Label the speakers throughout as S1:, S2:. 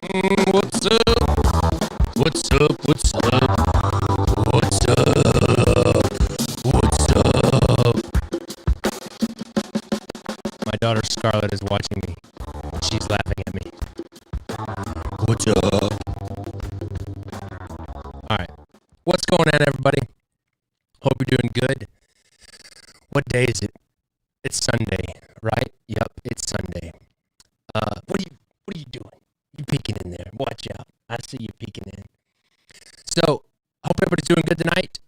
S1: What's up? What's up? What's up? What's up? What's up? My daughter Scarlett is watching me. She's laughing at me. What's up? Alright. What's going on, everybody? Hope you're doing good. What day is it? It's Sunday, right? Yep, it's Sunday. What are you doing? You peeking in there. Watch out. I see you peeking in. So, hope everybody's doing good tonight.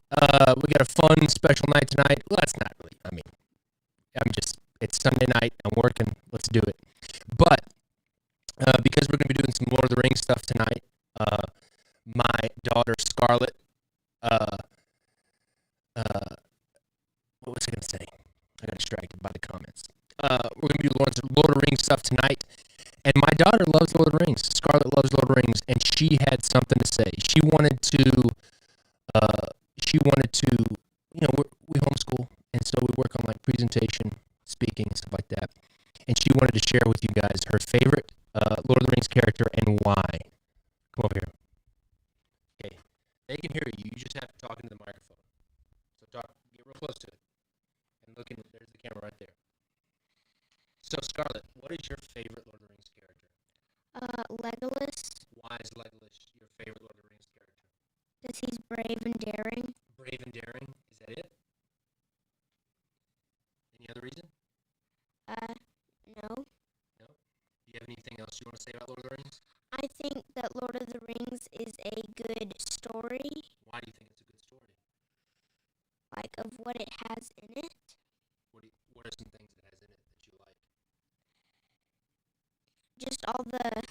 S1: We got a fun, special night tonight. Well, that's not really, it's Sunday night. I'm working. Let's do it. But, because we're going to be doing some Lord of the Rings stuff tonight, my daughter Scarlett, what was I going to say? I got distracted by the comments. We're going to do Lord of the Rings stuff tonight. And my daughter loves Lord of the Rings. Scarlett loves Lord of the Rings, and she had something to say. She wanted to, we homeschool, and so we work on like presentation, speaking, stuff like that. And she wanted to share with you guys her favorite Lord of the Rings character and why. Come over here. Okay, they can hear you. You just have to talk into the microphone. So get real close to it, and look in. There's the camera right there. So, Scarlett, what is your favorite Lord of the Rings character?
S2: Legolas.
S1: Why is Legolas your favorite Lord of the Rings character?
S2: Because he's brave and daring.
S1: Brave and daring? Is that it? Any other reason?
S2: No.
S1: No? Do you have anything else you want to say about Lord of the Rings?
S2: I think that Lord of the Rings is a good story.
S1: Why do you think it's a good story?
S2: Like, of what it has in it.
S1: What are some things it has in it that you like?
S2: Just all the...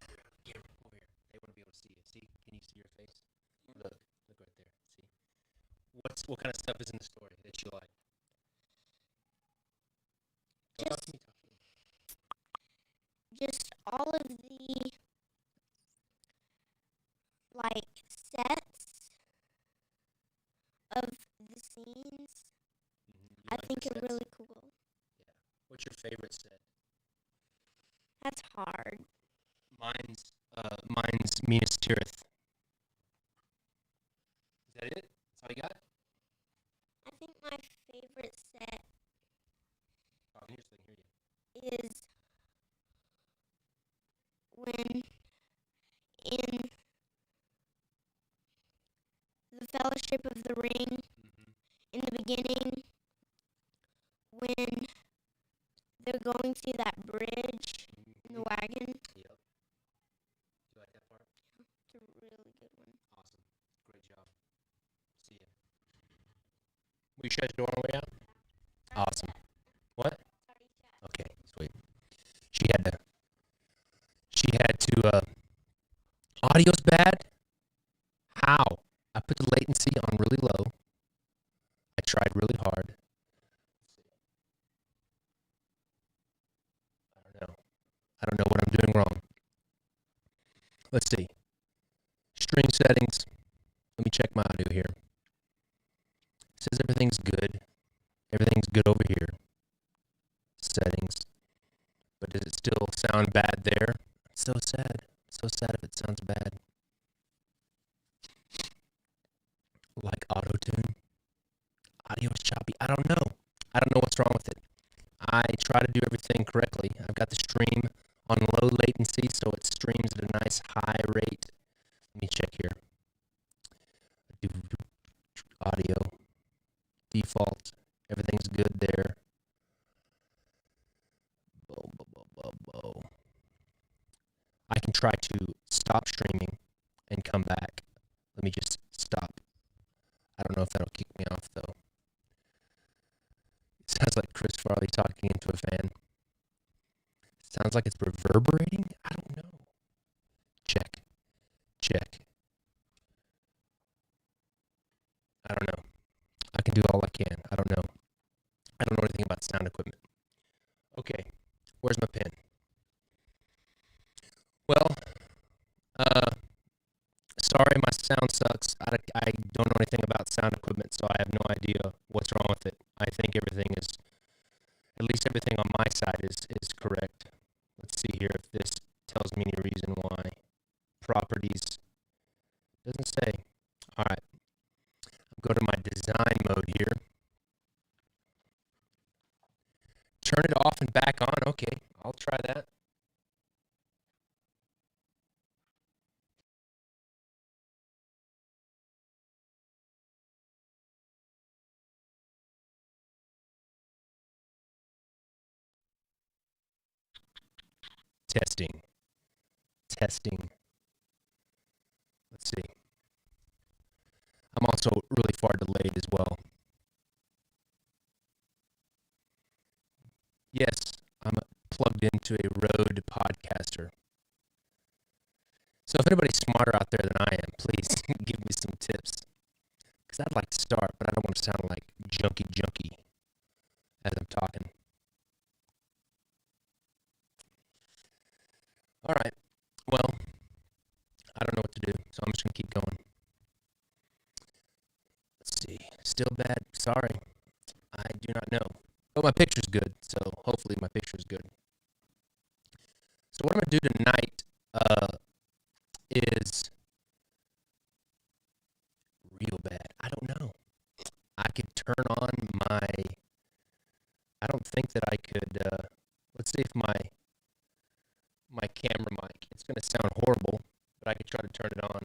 S1: Here, over here. They want to be able to see you. See? Can you see your face? Look right there. See? What kind of stuff is in the story that you like?
S2: Just all of the, like, sets of the scenes. I think are really cool.
S1: Yeah. What's your favorite set?
S2: That's hard.
S1: Mine's Minas Tirith. Is that it? That's all you got?
S2: I think my favorite set
S1: Oh, here's so I can hear you.
S2: is when in the Fellowship of the Ring, in the beginning, when they're going through that bridge in the wagon.
S1: Yep. Do you like that part?
S2: It's a really good one.
S1: Awesome. Great job. See ya. Will you shut the door on the way out? Awesome. What? Okay, sweet. She had to, audio's bad? How? I put the latency on really low. I tried really hard. I don't know what I'm doing wrong. Let's see. Stream settings. Let me check my audio here. It says everything's good. Everything's good over here. Settings. But does it still sound bad there? It's so sad. It's so sad if it sounds bad. Like auto-tune. Audio's choppy. I don't know. I don't know what's wrong with it. I try to do everything correctly. I've got the stream on low latency, so it streams at a nice high rate. Let me check here. Audio. Default. Everything's good there. I can try to stop streaming and come back. Let me just stop. I don't know if that'll kick me off, though. It sounds like Chris Farley talking into a fan. Sounds like it's reverberating? I don't know. Check. I don't know. I can do all I can. I don't know. I don't know anything about sound equipment. Okay. Where's my pen? Well, sorry, my sound sucks. I don't know anything about sound equipment, so I have no idea what's wrong with it. I think everything is, at least everything on my side is correct. Let's see here if this tells me any reason why. turn it off and back on. Okay, I'll try that. Testing. Testing. Let's see. I'm also really far delayed as well. Yes, I'm plugged into a Rode podcaster. So if anybody's smarter out there than I am, please give me some tips. Because I'd like to start, but I don't want to sound like junky as I'm talking. All right. Well, I don't know what to do, so I'm just going to keep going. Let's see. Still bad? Sorry. I do not know. But my picture's good, so hopefully my picture's good. So what I'm going to do tonight is real bad. I don't know. I could turn on my... I don't think that I could... let's see if my camera mic... It's going to sound horrible, but I could try to turn it on.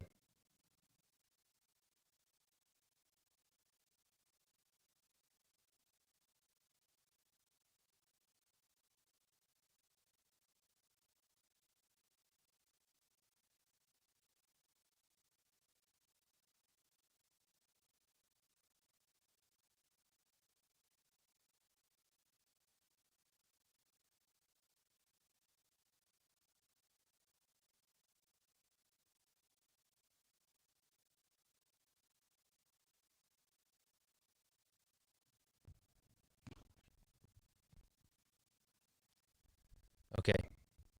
S1: Okay,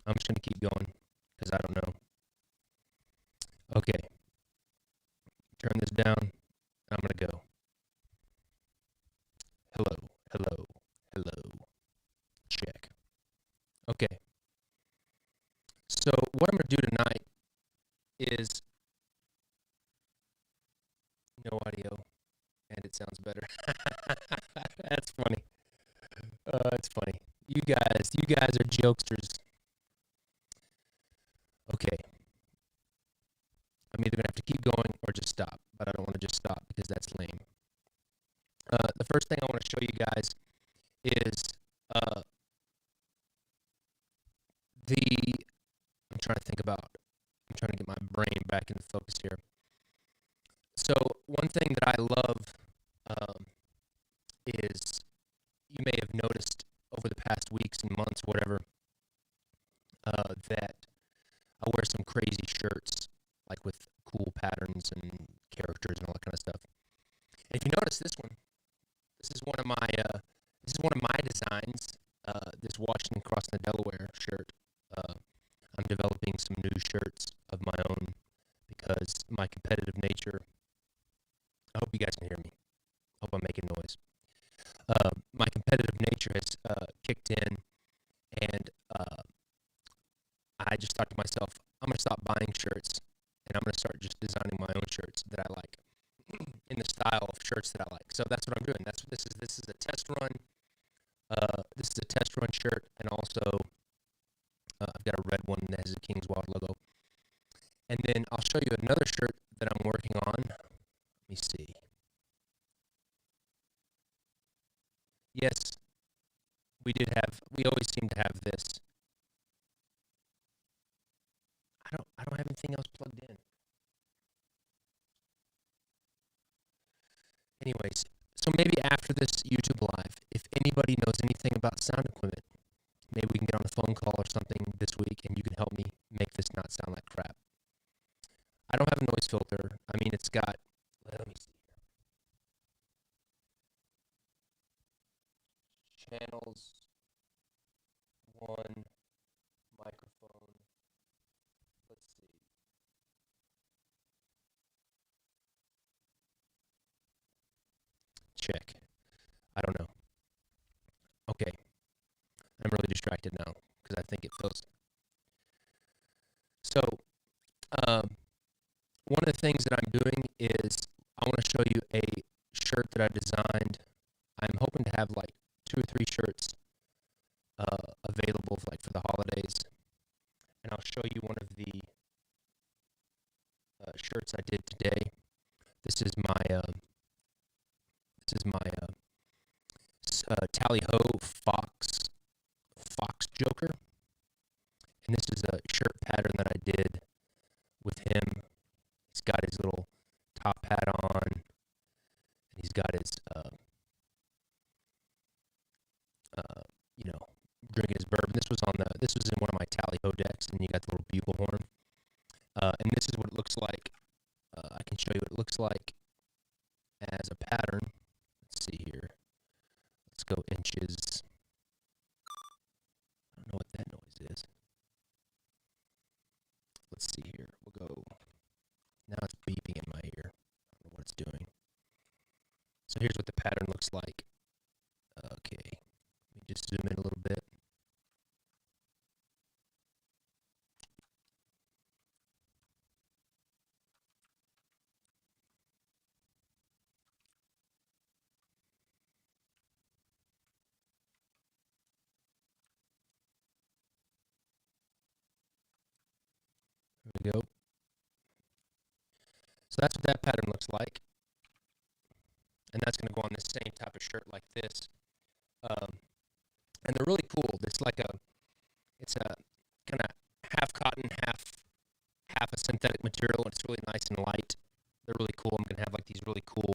S1: I'm just going to keep going because I don't know. Okay, turn this down. I'm going to go. Hello, hello, hello. Check. Okay. So what I'm going to do tonight is no audio, and it sounds better. That's funny. It's funny. You guys are jokesters. Okay. I'm either going to have to keep going or just stop, but I don't want to just stop because that's lame. The first thing I want to show you guys is I'm trying to think about, I'm trying to get my brain back into focus here. So one thing that I love is, you may have noticed over the past weeks and months, whatever, that I wear some crazy shirts, like with cool patterns and characters and all that kind of stuff. And if you notice this one, this is one of my designs. This Washington Crossing the Delaware shirt. I'm developing some new shirts of my own because my competitive nature. I hope you guys can hear me. I hope I'm making noise. My competitive nature has kicked in, and I just thought to myself, I'm going to stop buying shirts, and I'm going to start just designing my own shirts that I like, in the style of shirts that I like. So that's what I'm doing. That's what this is. This is a test run. This is a test run shirt, and also I've got a red one that has a King's Wild logo. And then I'll show you another shirt that I'm working on. Let me see. Yes, we always seem to have this. I don't have anything else plugged in. Anyways, so maybe after this YouTube Live, if anybody knows anything about sound equipment, maybe we can get on a phone call or something this week and you can help me make this not sound like crap. I don't have a noise filter. I mean, it's got, let me see. Channels, 1, microphone. Let's see. Check. I don't know. Okay. I'm really distracted now because I think it feels. So, one of the things that I'm doing is I want to show you a shirt that I designed. I'm hoping to have like 2 or 3 shirts available like for the holidays, and I'll show you one of the shirts I did today. This is my Tally Ho Fox Joker, and this is a shirt pattern that I did with him. He's got his little top hat on, and he's got his drinking his bourbon. This was in one of my Tally Ho decks, and you got the little bugle horn. And this is what it looks like. I can show you what it looks like as a pattern. Let's see here. Let's go inches. I don't know what that noise is. Let's see here. We'll go. Now it's beeping in my ear. I don't know what it's doing. So here's what the pattern looks like. Okay. Let me just zoom in a little bit. There we go. So that's what that pattern looks like. And that's going to go on this same type of shirt like this. And they're really cool. It's a kind of half cotton, half a synthetic material, and it's really nice and light. They're really cool. I'm going to have like these really cool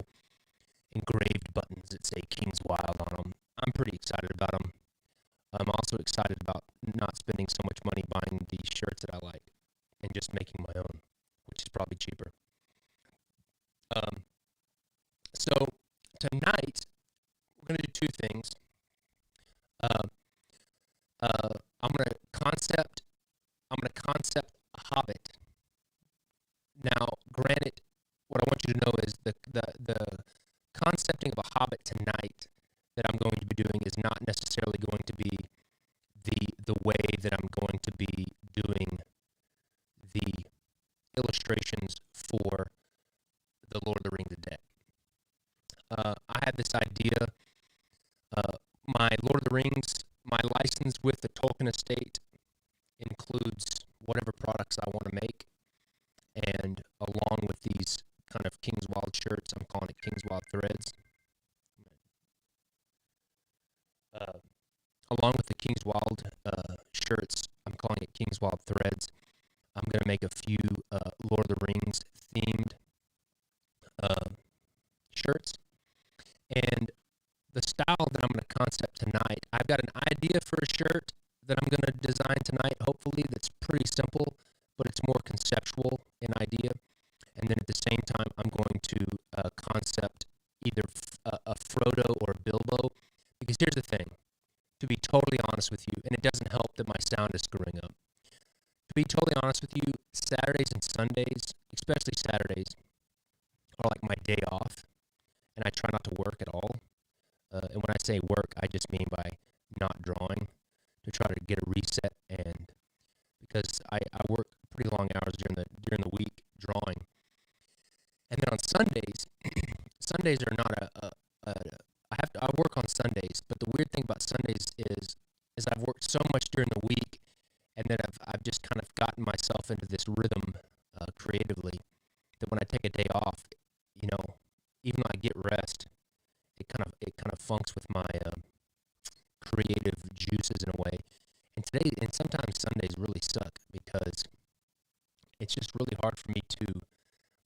S1: engraved buttons that say King's Wild on them. I'm pretty excited about them. I'm also excited about not spending so much money buying these shirts that I like and just making my own, which is probably cheaper. So tonight, we're going to do two things. I'm going to concept a Hobbit. Now, granted, what I want you to know is the concepting of a Hobbit tonight that I'm going to be doing is not necessarily going to be the way that I'm going to be doing the illustrations for the Lord of the Rings deck. I had this idea. My Lord of the Rings, my license with the Tolkien estate includes whatever products I want to make, and along with these kind of King's Wild shirts, I'm calling it King's Wild Threads. Along with the King's Wild shirts, I'm calling it King's Wild Threads. I'm going to make a few Lord of the Rings themed shirts. And the style that I'm going to concept tonight, I've got an idea for a shirt that I'm going to design tonight, hopefully, that's pretty simple, but it's more conceptual in idea. And then at the same time, I'm going to concept either a Frodo or a Bilbo. Because here's the thing, to be totally honest with you, and it doesn't help that my sound is screwing up. To be totally honest with you, Saturdays and Sundays, especially Saturdays, are like my day off, and I try not to work at all. And when I say work, I just mean by not drawing, to try to get a reset, and because I work pretty long hours during the week drawing. And then on Sundays, Sundays are not I work on Sundays, but the weird thing about Sundays is I've worked so much during the week, and then I've just kind of gotten myself into this rhythm creatively that when I take a day off, even though I get rest, it kind of funks with my creative juices in a way. And sometimes Sundays really suck because it's just really hard for me to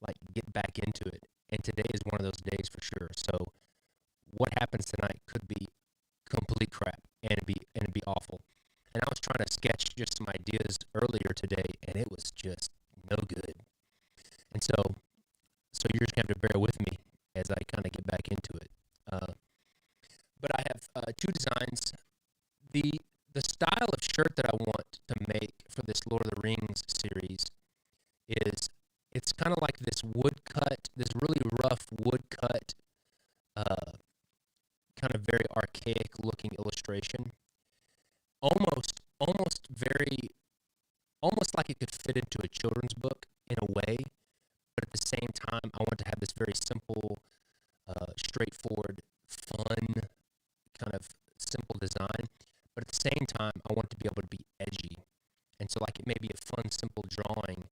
S1: like get back into it. And today is one of those days for sure. So what happens tonight could be complete crap and it'd be awful. And I was trying to sketch just some ideas earlier today, and it was just no good. And so you're just gonna have to bear with me as I kind of get back into it. But I have two designs. The style of shirt that I want to make for this Lord of the Rings series is, it's kind of like this woodcut, this really rough woodcut, kind of very archaic looking illustration. Almost like it could fit into a children's book in a way, but at the same time, I want to have this very simple, straightforward, fun, kind of simple design. But at the same time, I want to be able to be edgy. And so, like, it may be a fun, simple drawing,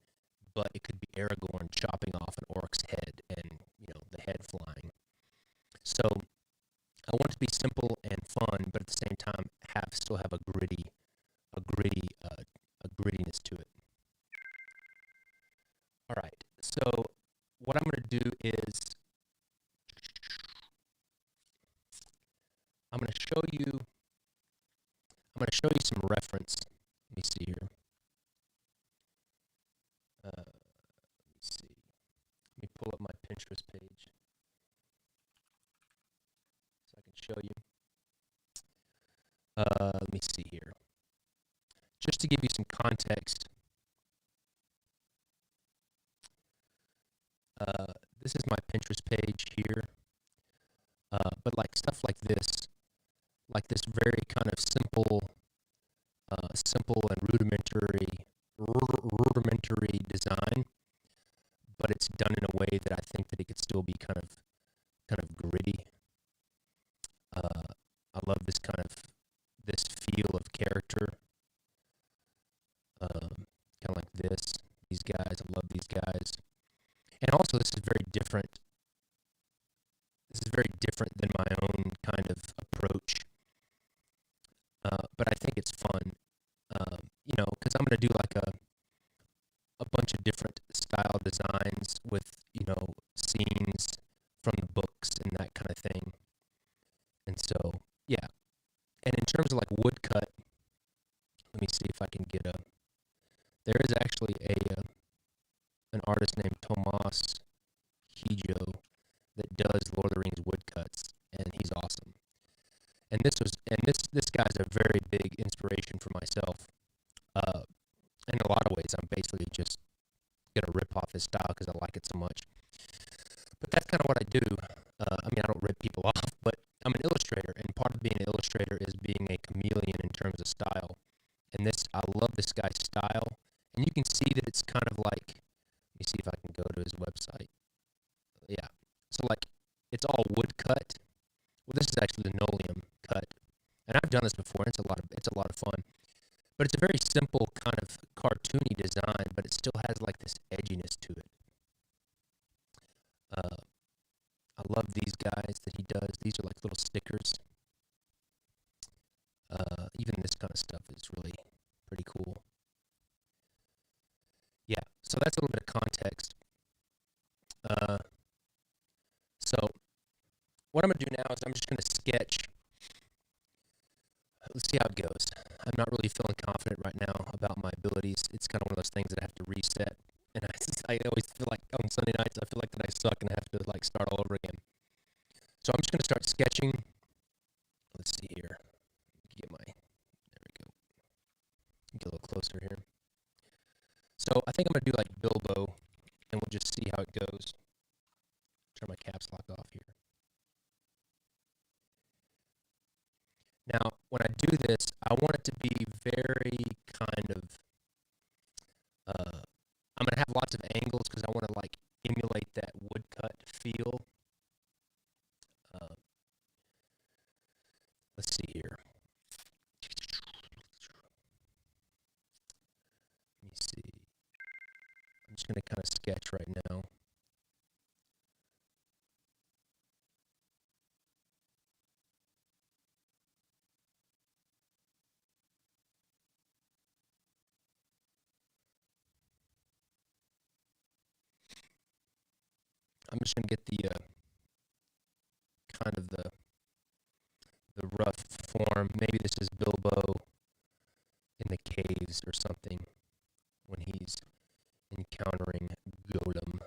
S1: but it could be Aragorn chopping off an orc's head and, the head flying. So I want it to be simple and fun, but at the same time, still have a grittiness to it. All right. So what I'm going to do is I'm going to show you some reference. Let me see here. Let me see. Let me pull up my Pinterest page so I can show you. Let me see here. Just to give you some context, this is my Pinterest page here. But like stuff like this very kind of simple and rudimentary design, but it's done in a way that I think that it could still be kind of gritty. I love this feel of character, kind of like this. These guys, I love these guys, and also this is very different. This is very different than my own kind of approach, but I think it's fun. Because I'm going to do like a bunch of different style designs with, scenes from the books and that kind of thing. And so, yeah. And in terms of like woodcut, let me see if I can get there is actually an artist named Tomas Hijo that does Lord of the Rings woodcuts, and he's awesome. And this guy's a very big inspiration for myself. In a lot of ways, I'm basically just gonna rip off his style because I like it so much. But that's kind of what I do. I don't rip people off, but I'm an illustrator, and part of being an illustrator is being a chameleon in terms of style. And I love this guy's style, and you can see that it's kind of like. Let me see if I can go to his website. Yeah, so like it's all wood cut. Well, this is actually linoleum cut, and I've done this before. And it's a lot of fun. But it's a very simple kind of cartoony design, but it still has like this edginess to it. I love these guys that he does. These are like little stickers. Even this kind of stuff is really pretty cool. Yeah, so that's a little bit of context. So what I'm going to do now is I'm just going to sketch. Let's see how it goes. I'm not really feeling confident right now about my abilities. It's kind of one of those things that I have to reset. And I always feel like on Sunday nights, I feel like that I suck and I have to like start all over again. So I'm just going to start sketching. Let's see here. There we go. Get a little closer here. So I think I'm going to do like Bilbo, and we'll just see how it goes. Turn my caps lock off here. Now, when I do this, I want it to be very kind of, I'm going to have lots of angles because I want to like emulate that woodcut feel. Let's see here. Let me see. I'm just going to kind of sketch right now. I'm just going to get the kind of the rough form. Maybe this is Bilbo in the caves or something when he's encountering Golem.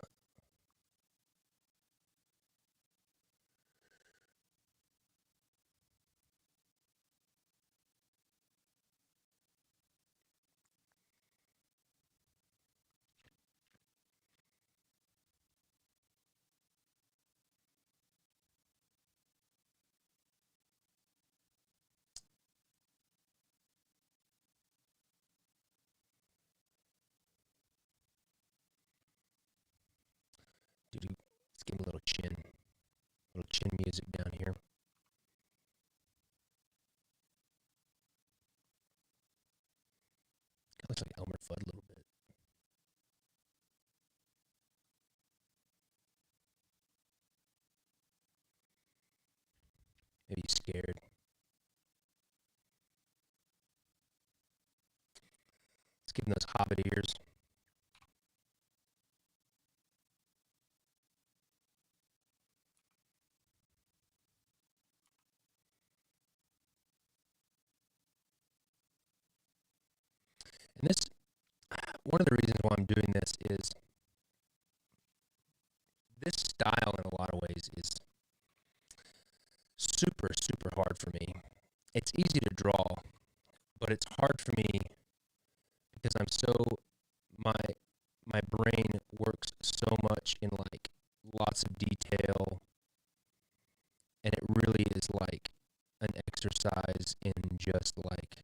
S1: Let's give him a little chin music down here. Looks like Elmer Fudd a little bit. Maybe he's scared. Let's give him those hobbit ears. And this, one of the reasons why I'm doing this is this style in a lot of ways is super, super hard for me. It's easy to draw, but it's hard for me because my brain works so much in like lots of detail, and it really is like an exercise in just like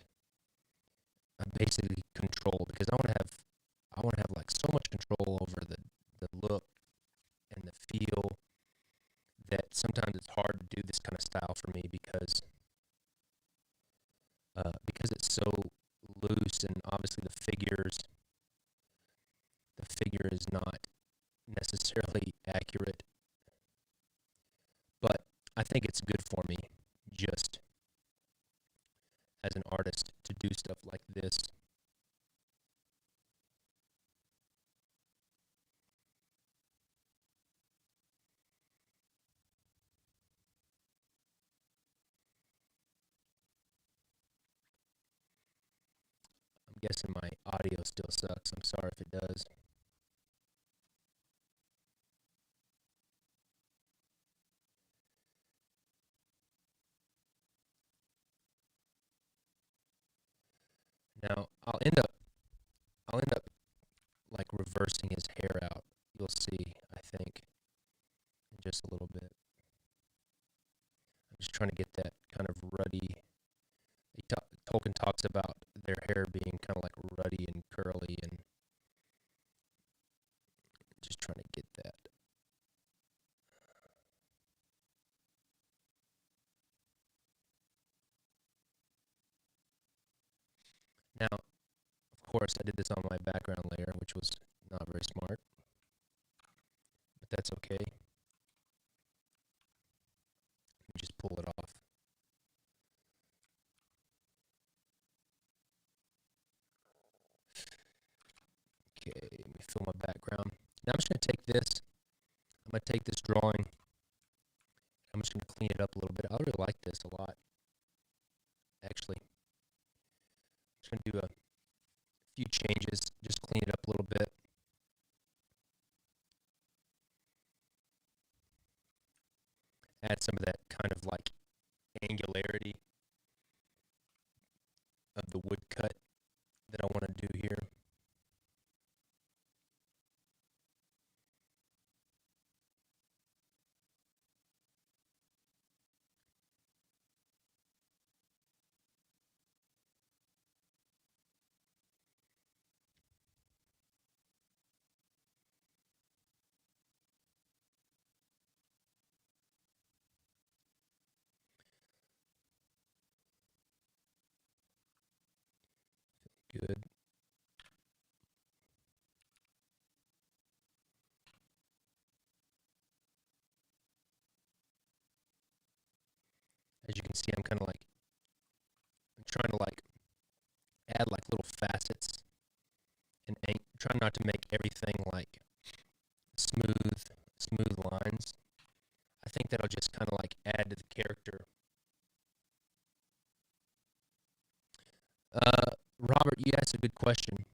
S1: basically control, because I want to have like so much control over the look and the feel that sometimes it's hard to do this kind of style for me because it's so loose, and obviously the figure is not necessarily accurate, but I think it's good for me just as an artist to do stuff like this. I'm guessing my audio still sucks. I'm sorry if it does. Now I'll end up like reversing his hair out. You'll see, I think, in just a little bit. I'm just trying to get that kind of ruddy. Tolkien talks about their hair being kind of like ruddy and curly, and just trying to get that. Now, of course, I did this on my background layer, which was not very smart, but that's okay. Let me just pull it off. Okay, let me fill my background. Now I'm just going to take this. I'm going to take this drawing. I'm just going to clean it up a little bit. I really like this a lot, actually. I'm just going to do a few changes, just clean it up a little bit. Add some of that kind of like angularity of the woodcut that I want to do here. Good. As you can see, I'm trying to like add like little facets and trying not to make everything like smooth lines. I think that'll just kind of like add to the character. Robert, you asked a good question.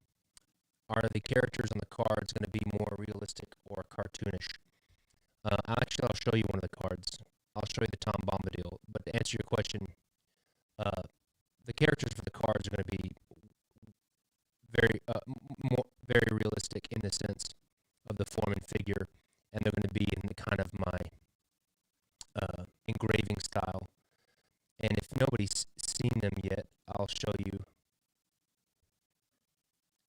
S1: Are the characters on the cards going to be more realistic or cartoonish? I'll show you one of the cards. I'll show you the Tom Bombadil. But to answer your question, the characters for the cards are going to be very realistic in the sense of the form and figure, and they're going to be in the kind of my engraving style. And if nobody's seen them yet, I'll show you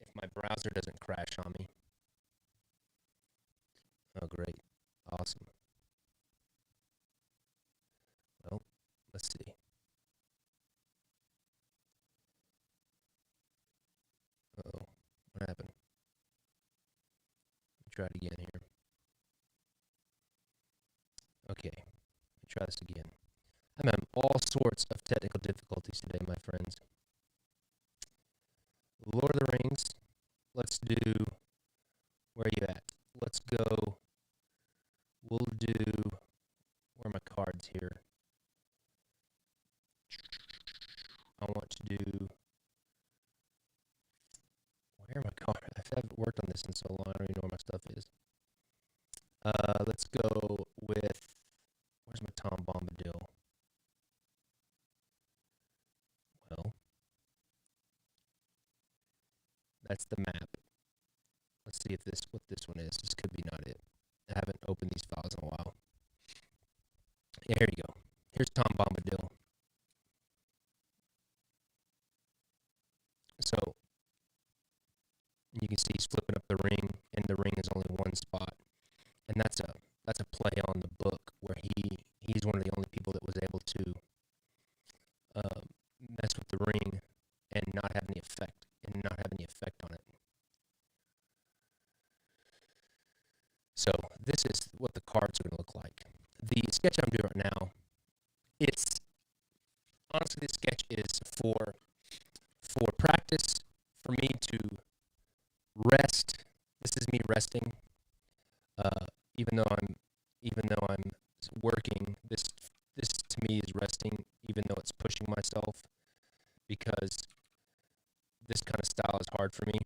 S1: if my browser doesn't crash on me. Oh, great. Awesome. Well, let's see. Uh-oh. try it again here. Okay, let me try this again. I'm having all sorts of technical difficulties today, my friends. Lord of the Rings. Let's do. Where are you at? Let's go. We'll do. Where are my cards here? I want to do. Where are my cards? I haven't worked on this in so long. I don't even know where my stuff is. Let's go with. Where's my Tom Bombadil? Well, that's the map. Let's see if what this one is. This could be not it. I haven't opened these files in a while. Yeah, here you go. Here's Tom Bombadil. So you can see he's flipping up the ring, and the ring is only one spot, and that's a play on the book where he's one of the only people that was able to mess with the ring and not have any effect on it. So this is what the cards are going to look like. The sketch I'm doing right now, it's honestly, this sketch is for practice, for me to rest. This is me resting. Even though I'm working, this to me is resting, even though it's pushing myself, because this kind of style is hard for me.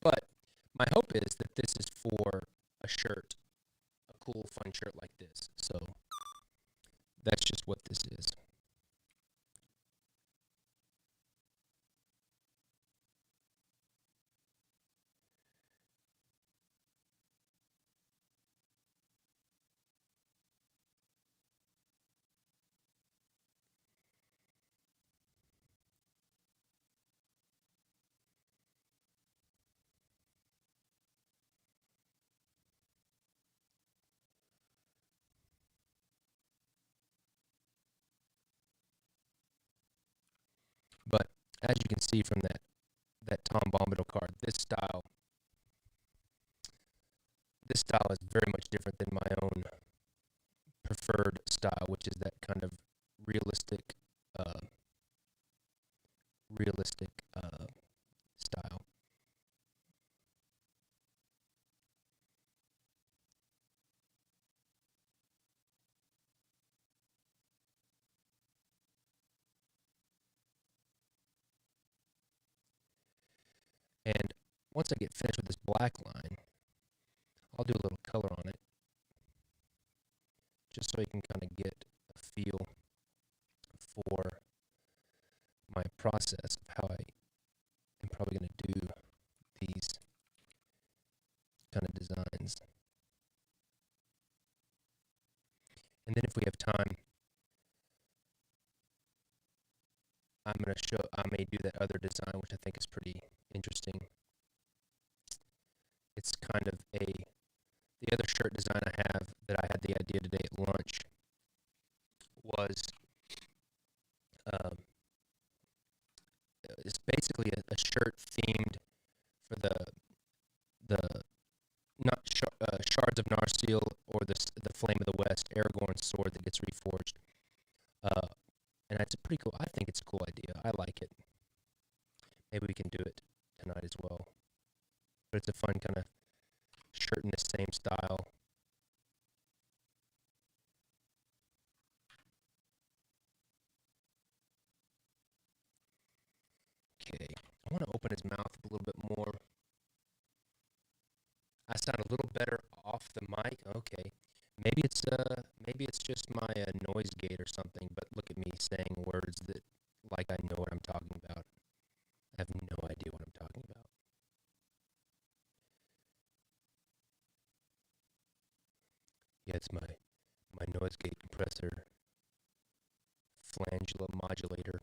S1: But my hope is that this is for a shirt, a cool, fun shirt like this. So that's just what this is. But as you can see from that Tom Bombadil card, this style is very much different than my own preferred style, which is that kind of realistic style. And once I get finished with this black line, I'll do a little color on it, just so you can kind of get a feel for my process of how I am probably going to do these kind of designs. And then if we have time, I may do that other design, which I think is pretty interesting. It's kind of the other shirt design I have that I had the idea today at lunch was, it's basically a shirt themed for the not shards of Narsil or the Flame of the West, Aragorn's sword that gets reforged. And it's a pretty cool. I think it's a cool idea. I like it. Maybe we can do it tonight as well. But it's a fun kind of shirt in the same style. Okay, I want to open his mouth a little bit more. I sound a little better off the mic. Okay, maybe it's just my noise gate or something. But look at me saying words that like I know what I'm talking about. I have no idea what I'm talking about. Yeah, it's my noise gate compressor flangula modulator.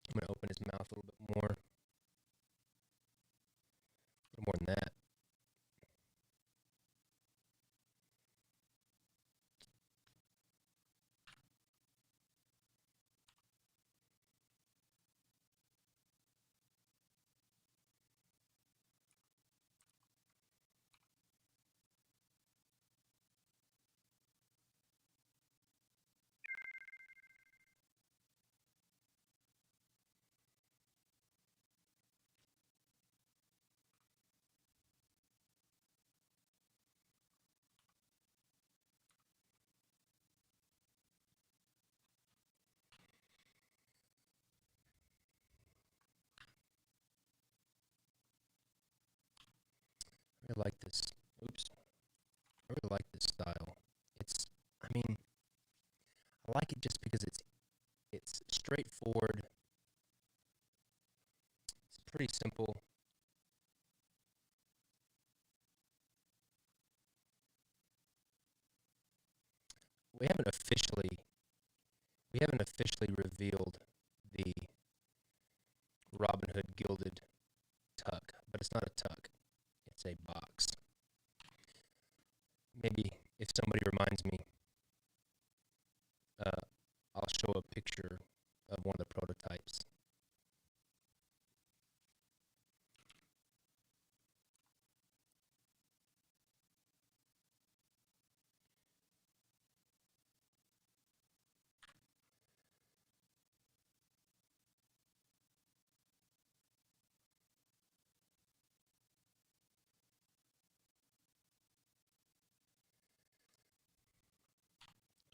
S1: I'm going to open his mouth a little bit more. A little more than that. I really like this. Oops. I really like this style. I mean, I like it just because it's straightforward. It's pretty simple. We haven't officially we haven't officially revealed the Robin Hood gilded tuck, but it's not a tuck. It's a box. Maybe if somebody reminds me, uh, I'll show a picture of one of the prototypes.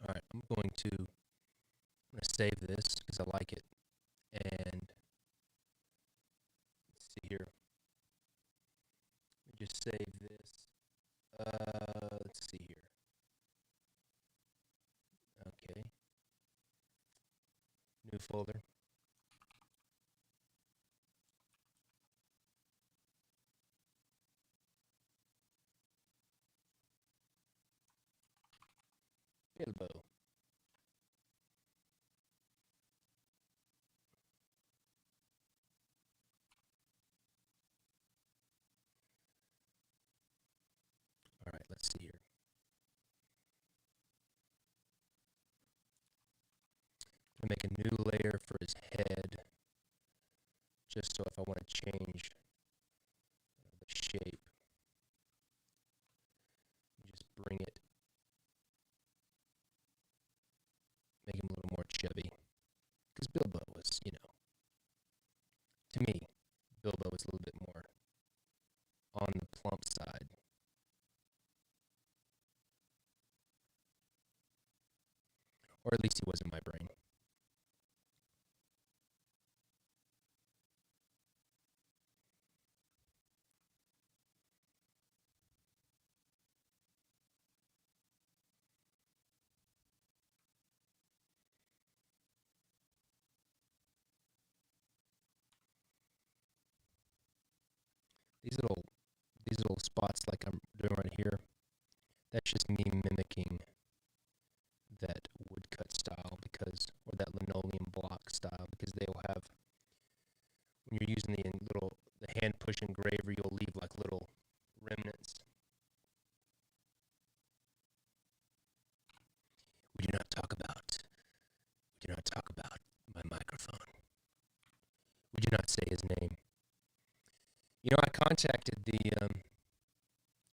S1: All right, I'm going to save this because I like it, and let's see here. Let me just save this. Let's see here. Okay, new folder. Bilbo. All right, let's see here. I'm gonna make a new layer for his head, just so if I want to change the shape, just bring it, make him a little more chubby. Because Bilbo was, to me, Bilbo was a little bit more on the plump side. Or at least he was in my brain. These little spots like I'm doing right here, that's just me mimicking that woodcut style or that linoleum block style, because they will have, when you're using the hand push engraver, you'll leave like little remnants. We do not talk about my microphone. We do not say his name. I contacted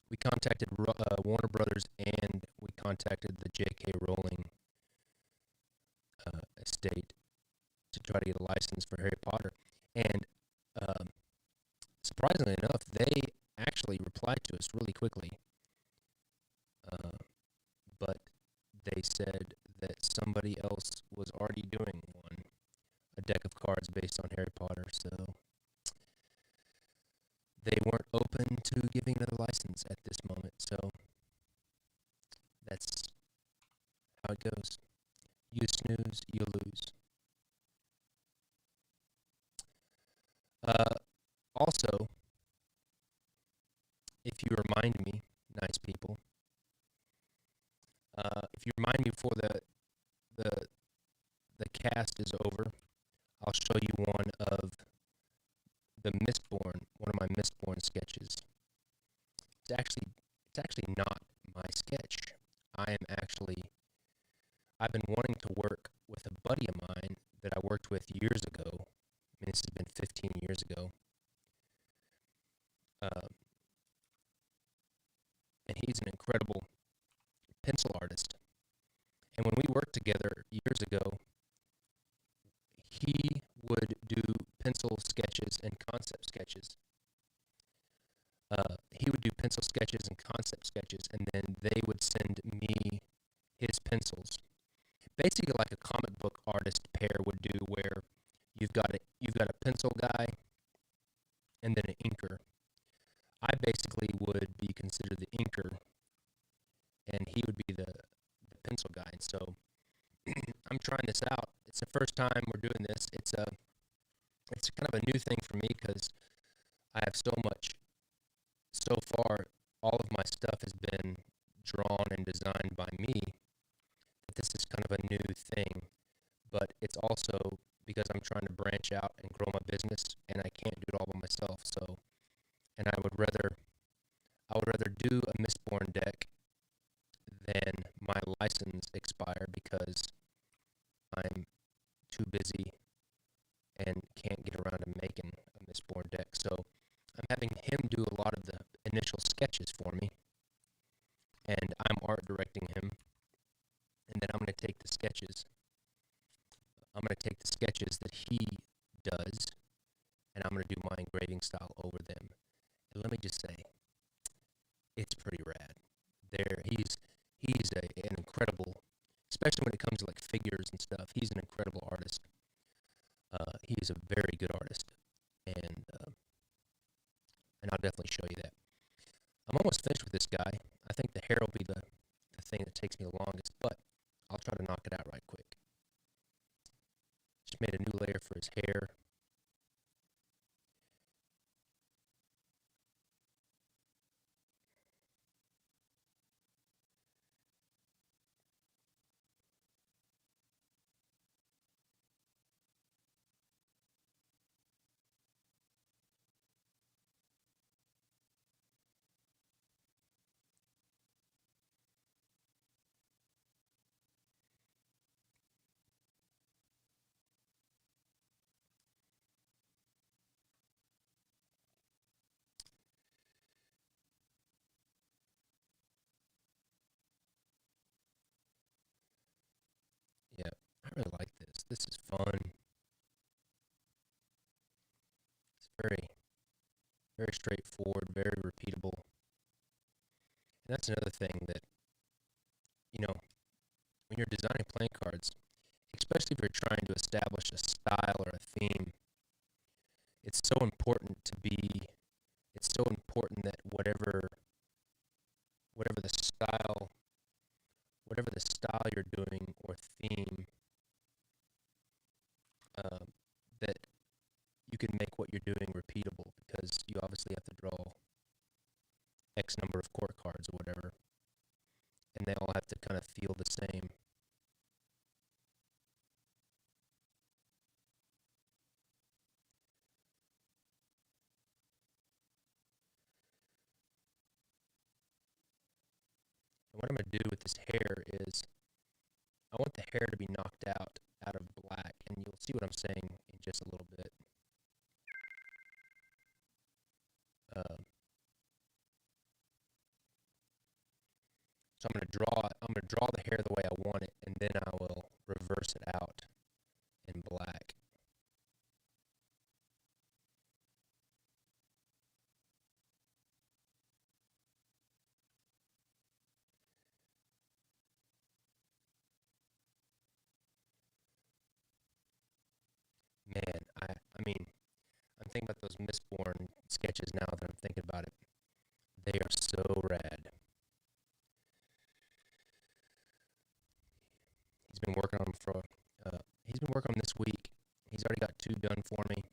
S1: we contacted Warner Brothers, and we contacted the J.K. Rowling estate to try to get a license for Harry Potter. And surprisingly enough, they actually replied to us really quickly. But they said that somebody else was already doing a deck of cards based on Harry Potter, so they weren't open to giving another license at this moment. So that's how it goes. You snooze, you lose. Also, if you remind me, nice people, if you remind me before the cast is over, I'll show you one of my Mistborn sketches. It's actually not my sketch. I've been wanting to work with a buddy of mine that I worked with years ago. I mean, this has been 15 years ago. And he's an incredible pencil artist. And when we worked together years ago, he would do pencil sketches and concept sketches. He would do pencil sketches and concept sketches, and then they would send me his pencils. Basically, like a comic book artist pair would do, where you've got a pencil guy and then an inker. I basically technically would be considered the inker, and he would be the pencil guy. And so I'm trying this out. It's the first time we're doing this. It's kind of a new thing for me because I have so far, all of my stuff has been drawn and designed by me. That this is kind of a new thing, but it's also because I'm trying to branch out and grow my business, and I can't do it all by myself. So, and I would rather do a Mistborn deck than my license expire because I'm too busy and can't get around to making a Mistborn deck. So I'm having him do a lot of the initial sketches for me, and I'm art directing him, and then I'm going to take the sketches. I'm going to take the sketches that he does, and I'm going to do my engraving style over them. And let me just say, it's pretty rad. He's an incredible, especially when it comes to like figures and stuff. He's an incredible artist. He's a very good artist, and I'll definitely show you that. I'm almost finished with this guy. I think the hair will be the thing that takes me the longest, but I'll try to knock it out right quick. Just made a new layer for his hair. Yeah, I really like this. This is fun. It's very, very straightforward, very repeatable. And that's another thing that, when you're designing playing cards, especially if you're trying to establish a style or a theme, it's so important that whatever the style, you're doing or theme, that you can make what you're doing repeatable, because you obviously have to draw X number of court cards or whatever, and they all have to kind of feel the same. And what I'm going to do with this hair is I want the hair to be knocked out of black, and you'll see what I'm saying in just a little bit. So I'm going to draw the hair the way I want it, and then I will reverse it out in black. Man, I mean, I'm thinking about those Mistborn sketches now that I'm thinking about it. They are so rad. He's been working on them he's been working on them this week. He's already got 2 done for me,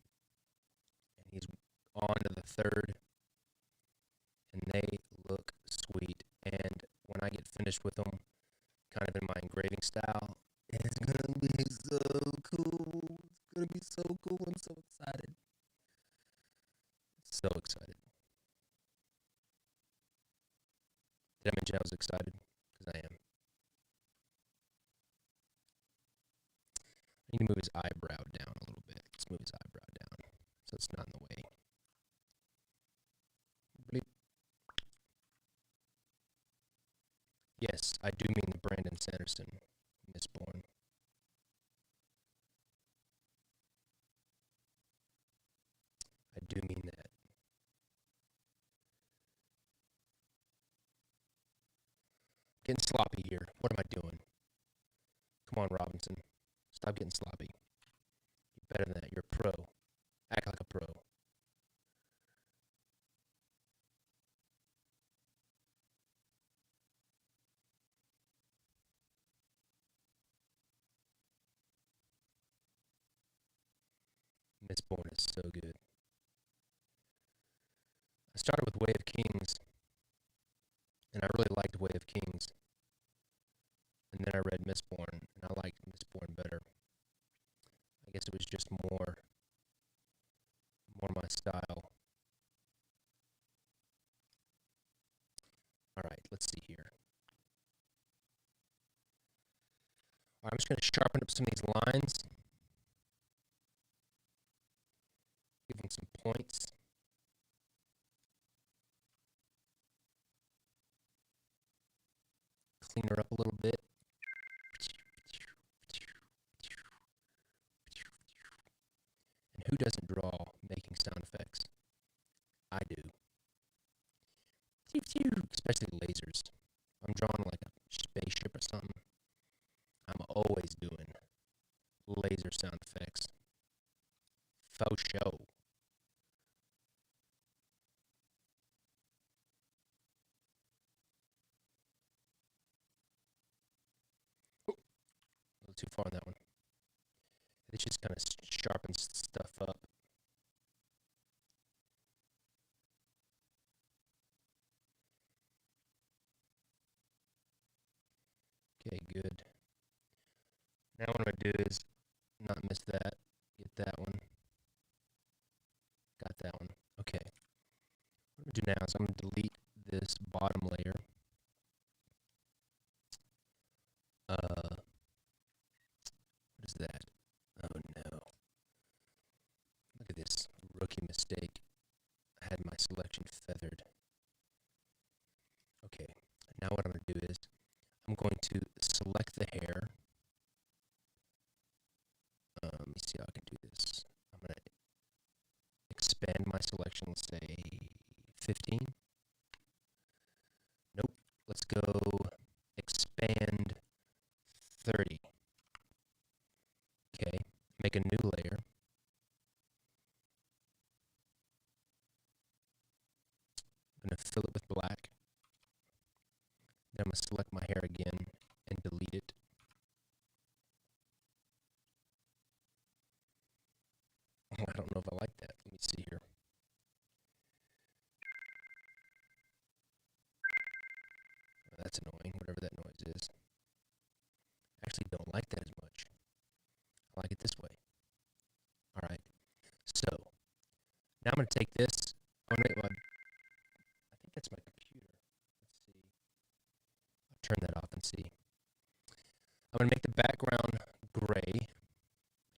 S1: and he's on to the 3rd, and they look sweet. And when I get finished with them, kind of in my engraving style, it's gonna be so cool. It's gonna be so cool. I'm so excited. So excited. Did I mention I was excited? Because I am. I need to move his eyebrow down a little bit. Let's move his eyebrow down so it's not in the way. Bleep. Yes, I do mean the Brandon Sanderson Mistborn. I do mean that. Getting sloppy here. What am I doing? Come on, Robinson. Stop getting sloppy. You're better than that. You're a pro. Act like a pro. so good. I started with Way of Kings, and I really liked Way of Kings. And then I read Mistborn, and I liked Mistborn better. I guess it was just more my style. All right, let's see here. All right, I'm just going to sharpen up some of these lines. Give them some points. Clean her up a little bit. And who doesn't draw making sound effects? I do. Especially lasers. I'm drawing like a spaceship or something. I'm always doing laser sound effects. Faux show. Ooh, a little too far on that one. It just kind of sharpens stuff up. Okay, good. Now what I'm going to do is not miss that. Get that one. Got that one. Okay. What I'm going to do now is I'm going to delete this bottom layer. What is that? Oh no. Look at this rookie mistake. I had my selection feathered. Okay. Now what I'm going to do is I'm going to select the hair. Let me see how I can do this. I'm going to expand my selection, let's say 15. Nope. Let's go expand 30. Okay. Make a new layer. I'm going to fill it with black. Then I'm going to select my hair again and delete it. I don't know if I like that. Let me see here. Oh, that's annoying, whatever that noise is. I actually don't like that as much. I like it this way. All right. So, now I'm going to take this. I think that's my computer. Let's see. I'll turn that off and see. I'm going to make the background gray,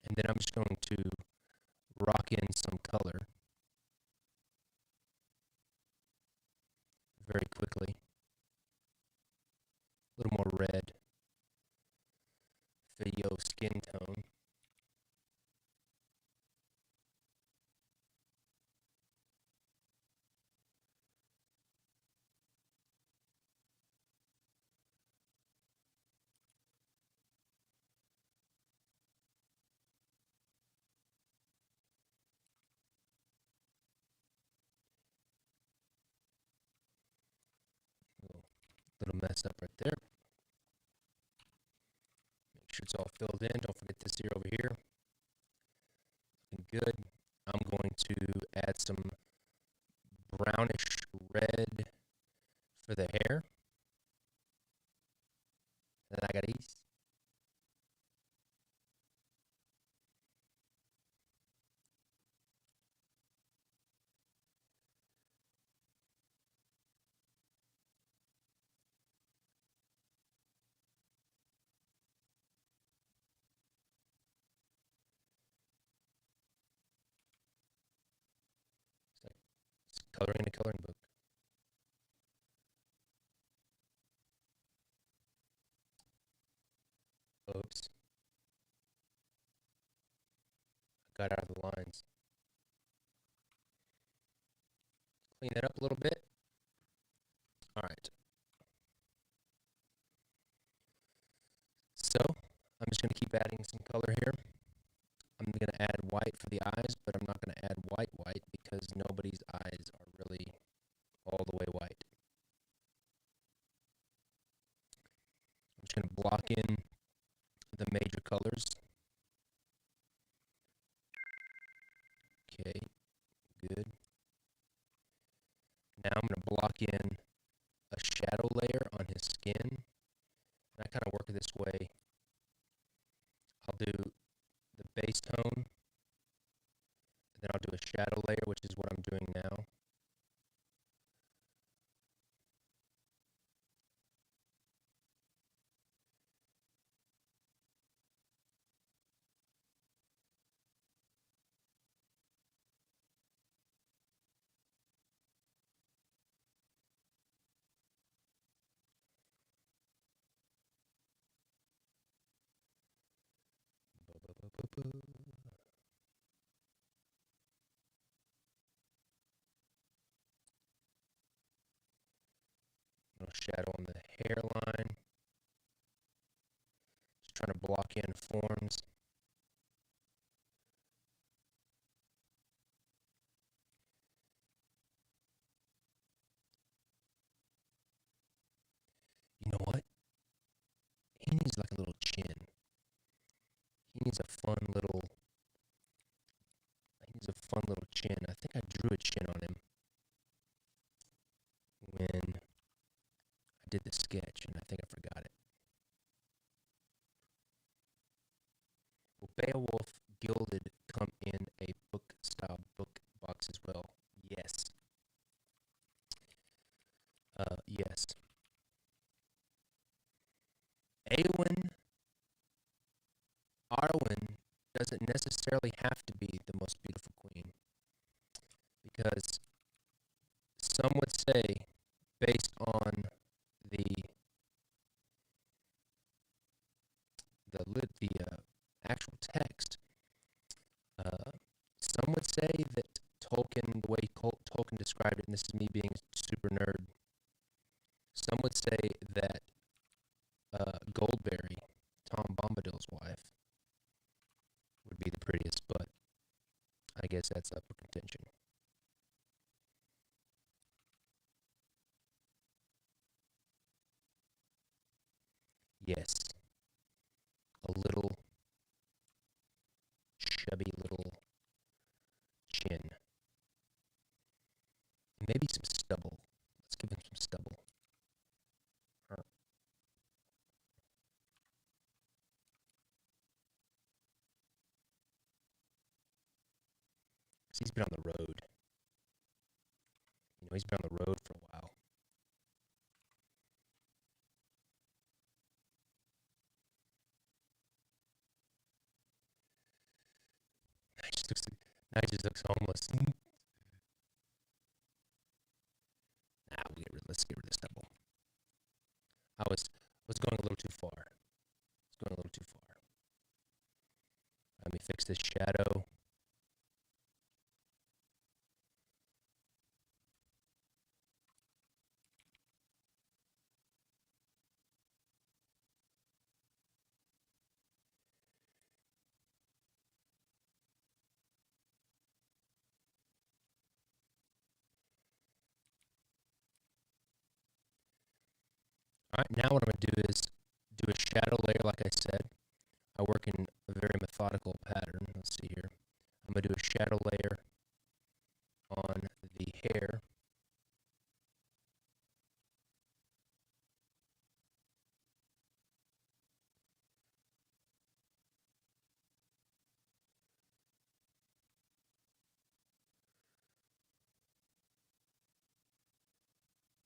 S1: and then I'm just going to rock in some color very quickly. A little more red. Video skin tone. Little mess up right there. Make sure it's all filled in. Don't forget this here over here. Looking good. I'm going to add some brownish red for the hair. And then I got these. It's coloring in a coloring book. Oops. I got out of the lines. Clean that up a little bit. All right. So, I'm just going to keep adding some color here. I'm going to add white for the eyes, but I'm not going to add white because nobody's eyes are really all the way white. I'm just going to block in the major colors. Okay. Now I'm going to block in a shadow layer on his skin. And I kind of work it this way. I'll do the base tone, and then I'll do a shadow layer, which is what I'm doing now. Little shadow on the hairline. Just trying to block in forms. You know what? He needs like a little chin. He needs a fun little. He needs a fun little chin. I think I drew a chin on him when I did the sketch, and I think I forgot it. Will Beowulf Gilded come in a book-style book box as well? Yes. Yes. Arwen doesn't necessarily have to be the most beautiful queen, because some would say, based on the actual text, some would say that Tolkien, the way Tolkien described it, and this is me being a super nerd, some would say that Goldberry, Tom Bombadil's wife, would be the prettiest, but I guess that's up for contention. Yes, a little chubby little chin. Maybe some stubble. Let's give him some stubble. He's been on the road. He's been on the road for a while. Now he just looks homeless. Let's get rid of the stubble. I was going a little too far. Let me fix this shadow. All right, now what I'm going to do is do a shadow layer, like I said. I work in a very methodical pattern. Let's see here. I'm going to do a shadow layer on the hair.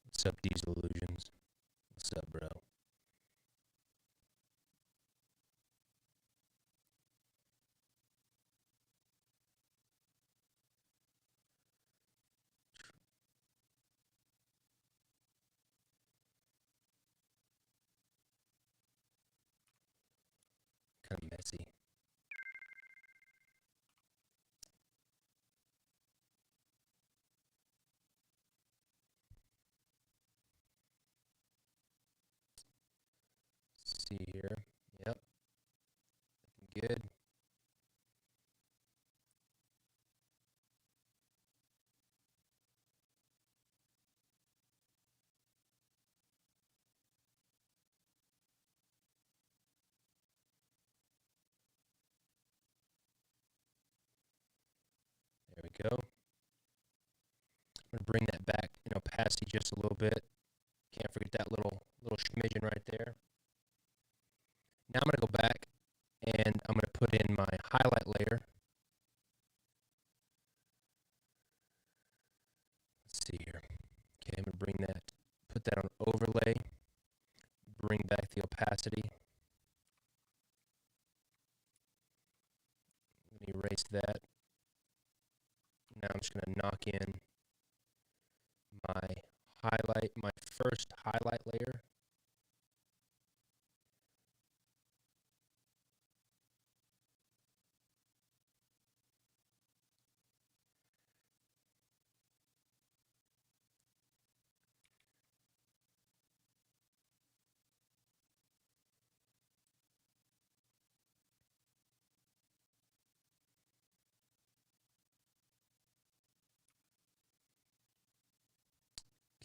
S1: What's up, Diesel Illusions? What's up, bro? Kind of messy. Let's see here. Yep. Good. There we go. I'm going to bring that back, opacity just a little bit. Can't forget that little schmidgen right there. Now I'm going to go back and I'm going to put in my highlight layer. Let's see here. Okay, I'm going to put that on overlay, bring back the opacity. Let me erase that. Now I'm just going to knock in my first highlight layer.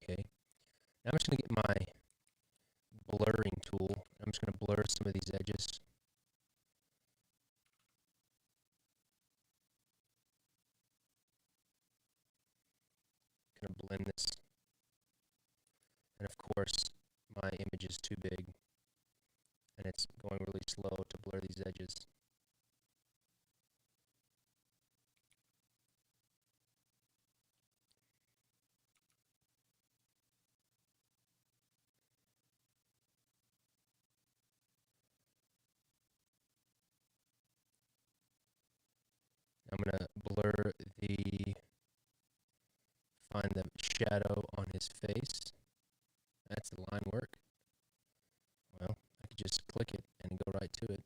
S1: Okay. Now I'm just going to get my blurring tool. I'm just going to blur some of these edges. Going to blend this. And of course, my image is too big, and it's going really slow to blur these edges. I'm going to find the shadow on his face. That's the line work. Well, I could just click it and go right to it.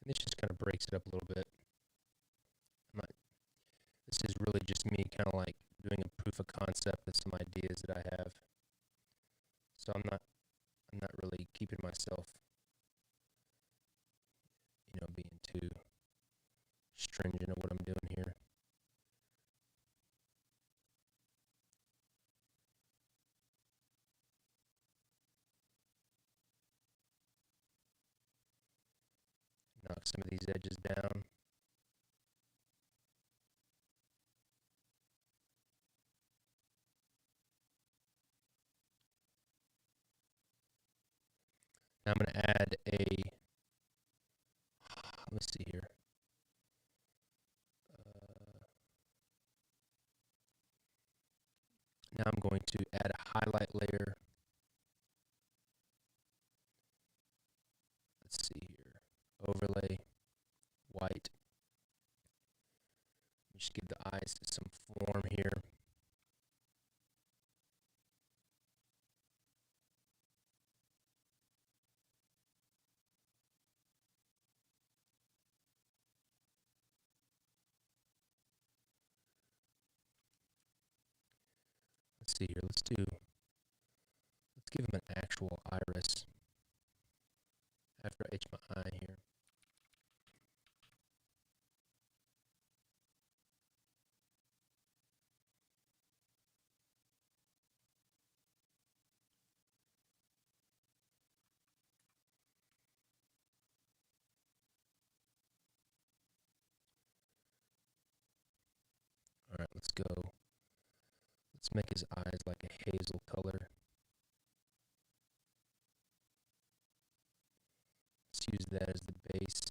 S1: And this just kind of breaks it up a little bit. This is really just me kind of like doing a proof of concept of some ideas that I have. So I'm not really keeping myself, being too stringent of what I'm doing here. Knock some of these edges down. Now I'm going to add let's see here. Now I'm going to add a highlight layer. Let's see here. Overlay, white. Just give the eyes some form here. Let's see here. Let's give him an actual iris after I etch my eye here. All right, let's go. Let's make his eyes like a hazel color. Let's use that as the base.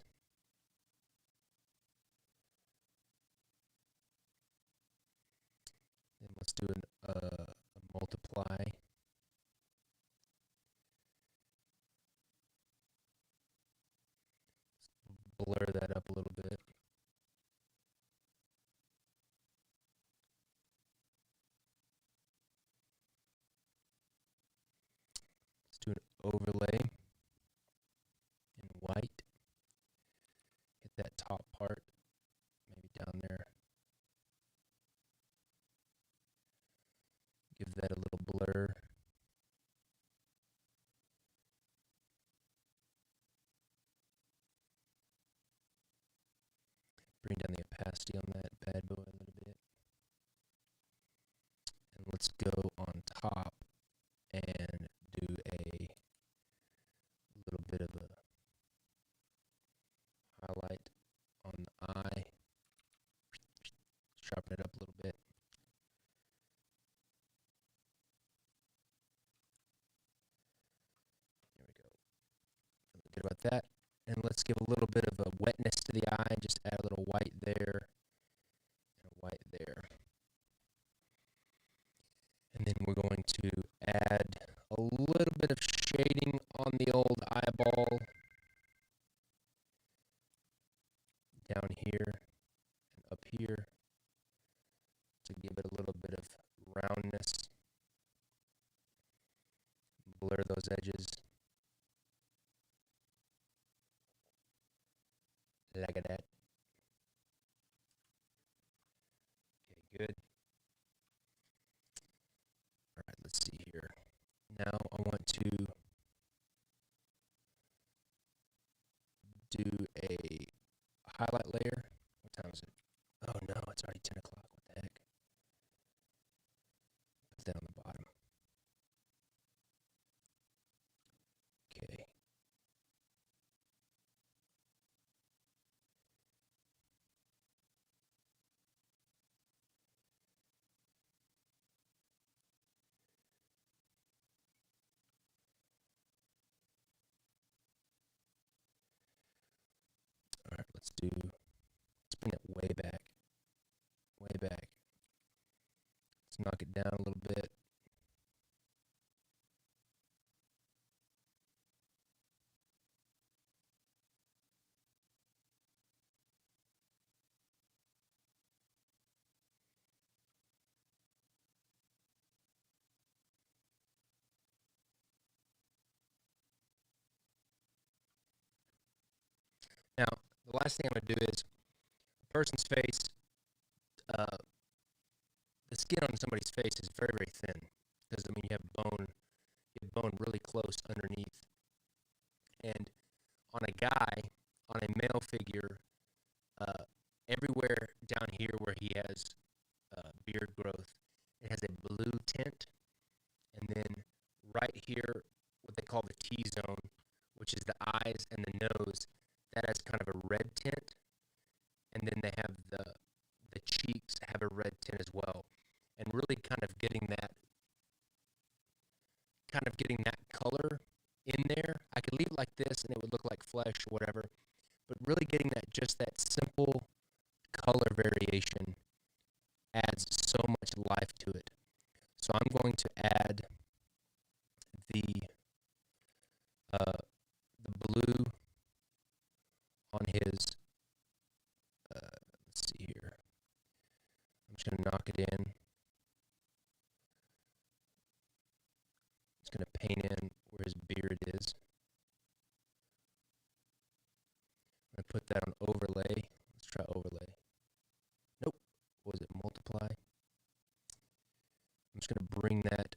S1: Then let's do a multiply. Blur that up a little bit. Let's do an overlay in white. Hit that top part, maybe down there. Give that a little blur. Bring down the opacity on that bad boy a little bit. And let's go on top and do a little bit of a highlight on the eye. Sharpen it up a little bit. There we go. Feeling good about that. And let's give a little bit of a wetness to the eye. Just add a little white there and a white there. And then we're going to add a little bit of shading on the old eyeball down here and up here to give it a little bit of roundness. Blur those edges. Like that. Okay, good. All right, let's see here. Now I want to do a highlight layer. What time is it? Oh no, it's already 10 o'clock. What the heck? Put that on the bottom. Okay. All right, let's bring it way back. Way back. Let's knock it down a little bit. Now, the last thing I'm going to do is a person's face, the skin on somebody's face is very, very thin because, I mean, you have bone really close underneath. And on a guy, on a male figure, everywhere down here where he has beard growth, it has a blue tint. And then right here, what they call the T-zone, which is the eyes and the nose, that has kind of a red tint. And then they have the cheeks have a red tint as well. And really kind of getting that color in there. I could leave it like this and it would look like flesh or whatever. But really getting that simple color variation adds so much life to it. So I'm going to add the blue on his, let's see here. I'm just going to knock it in. Just going to paint in where his beard is. I'm going to put that on overlay. Let's try overlay. Nope. What was it? Multiply. I'm just going to bring that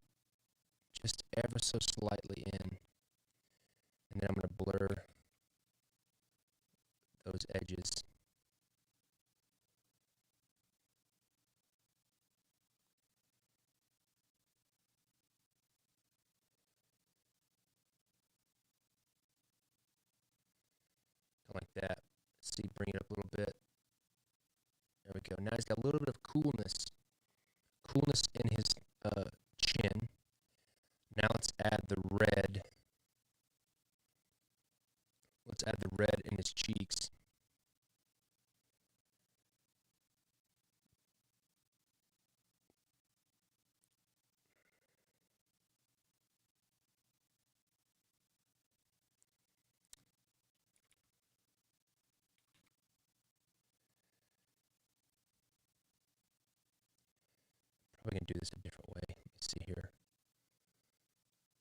S1: just ever so slightly in. And then I'm going to blur those edges. Like that. See, bring it up a little bit. There we go. Now he's got a little bit of coolness in his chin. Now let's add the red. Let's add the red in his cheeks. Probably going to do this a different way. Let me see here.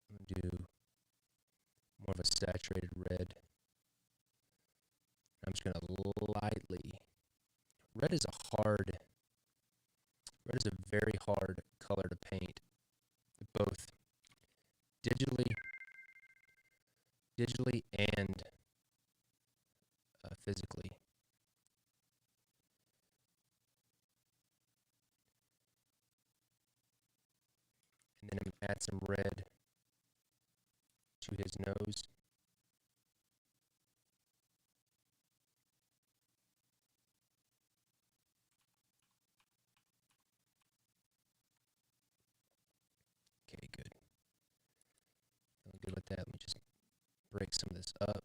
S1: I'm going to do more of a saturated red. I'm just going to lightly. Red is a very hard color to paint, both digitally and physically. add some red to his nose. Okay, good. Feeling good with that. Let me just break some of this up.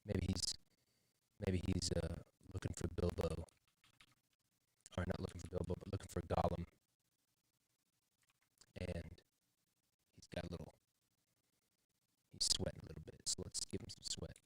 S1: Maybe he's looking for Bilbo, or not looking for Bilbo, but looking for Gollum, and he's sweating a little bit. So let's give him some sweat.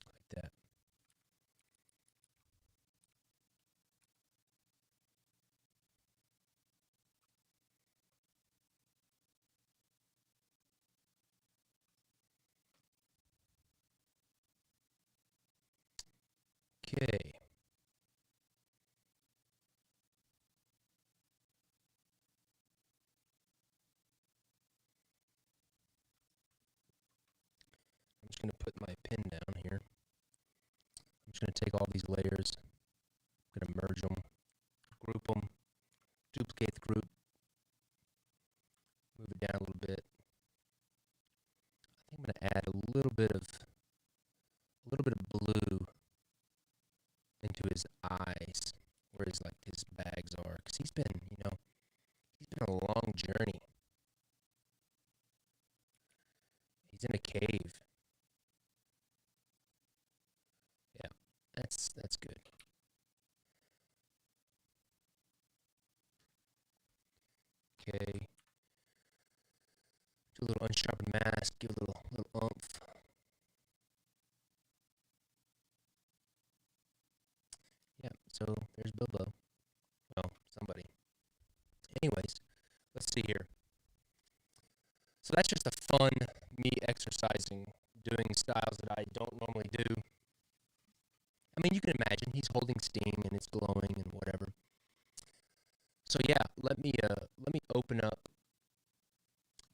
S1: Like that. Okay. I'm just going to put my pen down here. I'm just going to take all these layers, I'm going to merge them, group them, duplicate the group, move it down a little bit. I think I'm going to add a little bit of blue into his eyes, where his bags are, because he's been on a long journey. He's in a cave. Yeah, that's good. Okay. Do a little unsharpened mask, give a little oomph. Yeah, so there's Bilbo. Well, somebody. Anyways, let's see here. So that's just a fun me exercising, doing styles that I don't normally do. I mean, you can imagine he's holding Sting and it's glowing and whatever. So yeah, let me open up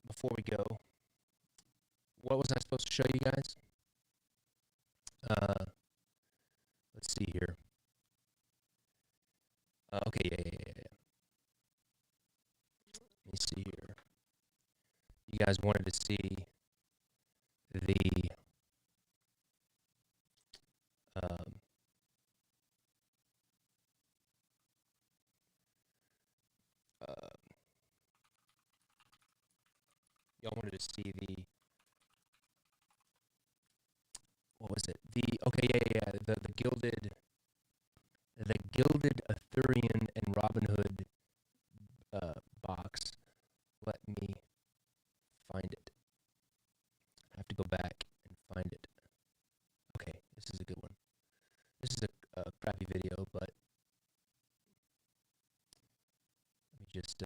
S1: before we go. What was I supposed to show you guys? Let's see here. Okay, yeah. Let me see here. You guys wanted to see the y'all wanted to see the, what was it? The gilded Arthurian and Robin Hood box. Let me find it. I have to go back and find it. Okay, this is a good one. This is a crappy video, but let me just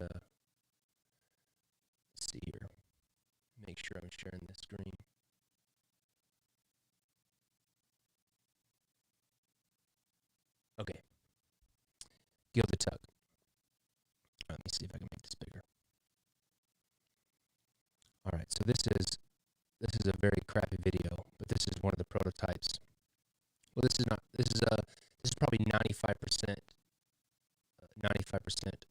S1: see here. Make sure I'm sharing the screen. Okay. Gilded tug. Let me see if I can make this bigger. All right, so this is a very crappy video, but this is one of the prototypes. Well, this is not. This is probably 95%. 95%.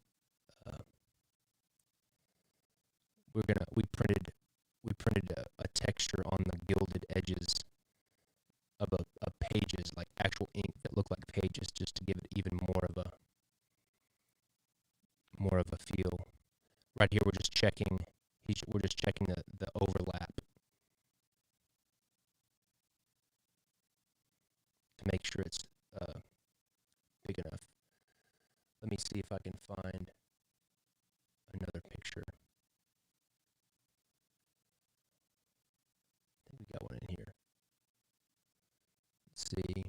S1: We printed a texture on the gilded edges of pages, like actual ink that look like pages, just to give it even more of a feel. Right here, we're just checking. We're just checking the overlap to make sure it's big enough. Let me see if I can find another picture. I think we got one in here. Let's see.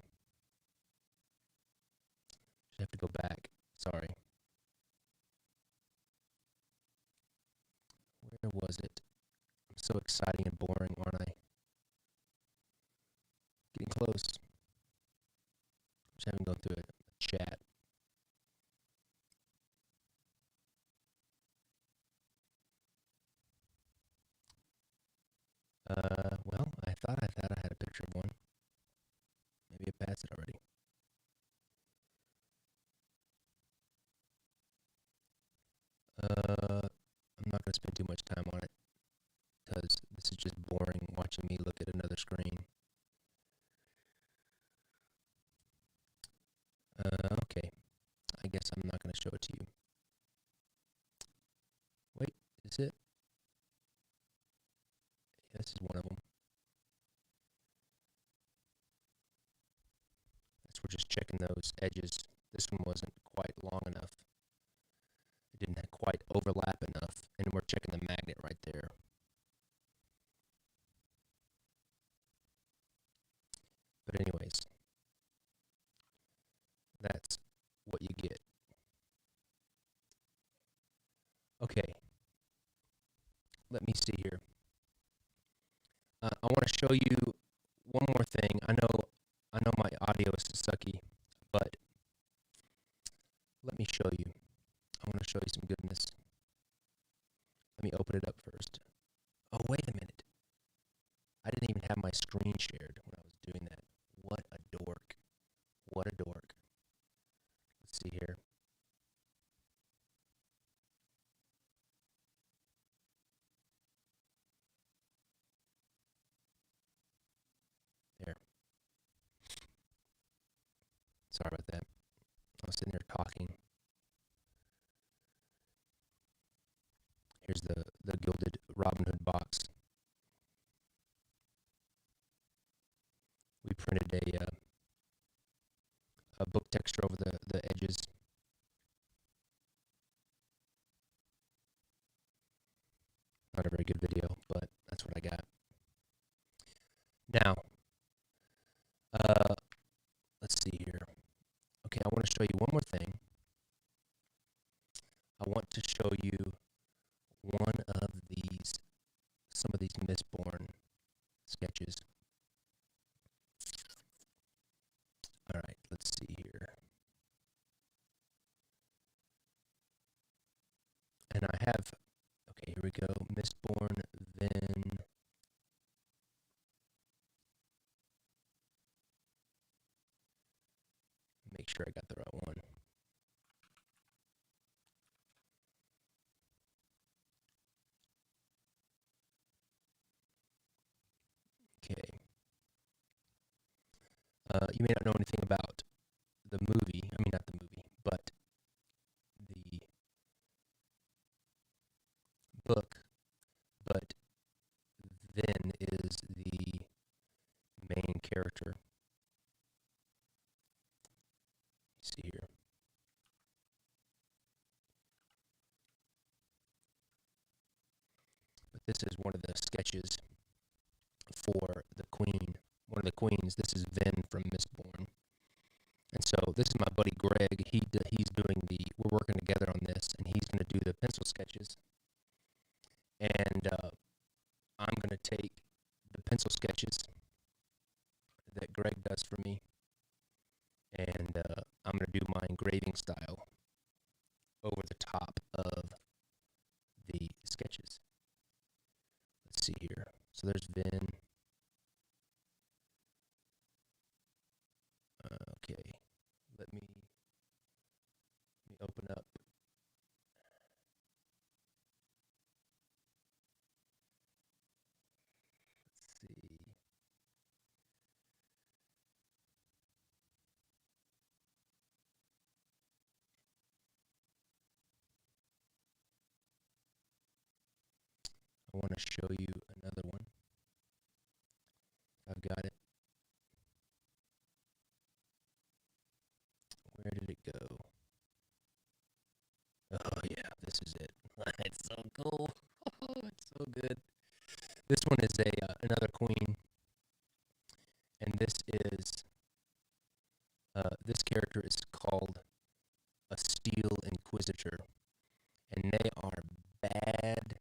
S1: Just have to go back. Sorry. Where was it? I'm so exciting and boring, aren't I? Getting close. through a chat. Well, I thought I had a picture of one. Maybe I passed it already. I'm not going to spend too much time on it because this is just boring watching me look at another screen. Okay. I guess I'm not going to show it to you. Wait, is it? Yeah, this is one of them. Guess we're just checking those edges. This one wasn't quite long enough. It didn't quite overlap enough. And we're checking the magnet right there. But anyways, that's what you get. Okay. Let me see here. I want to show you one more thing. I know my audio is sucky, but let me show you. I want to show you some goodness. Let me open it up first. Oh, wait a minute. I didn't even have my screen shared when I was doing that. What a dork. What a dork. Let's see here. There. Sorry about that. I was sitting there talking. Here's the gilded Robin Hood box. We printed a book texture over the edges. Not a very good video, but that's what I got. Now, let's see here. Okay, I want to show you one more thing. I want to show you some of these Mistborn sketches. All right, let's see here. And I have, okay, here we go. Mistborn, then make sure I got the right one. Okay. You may not know anything about the movie. I mean, not the movie, but the book. But Vin is the main character. Let's see here. But this is one of the sketches for the queen. One of the queens. This is Vin from Mistborn. And so this is my buddy Greg. He's doing we're working together on this, and he's going to do the pencil sketches. And I'm going to take the pencil sketches that Greg does for me, and I'm going to do my engraving style over the top of the sketches. Let's see here. So there's Vin. Okay, let me open up. Let's see. I want to show you another one. I've got it. Where did it go? Oh yeah, this is it. It's so cool. Oh, it's so good. This one is another queen, and this character is called a Steel Inquisitor, and they are bad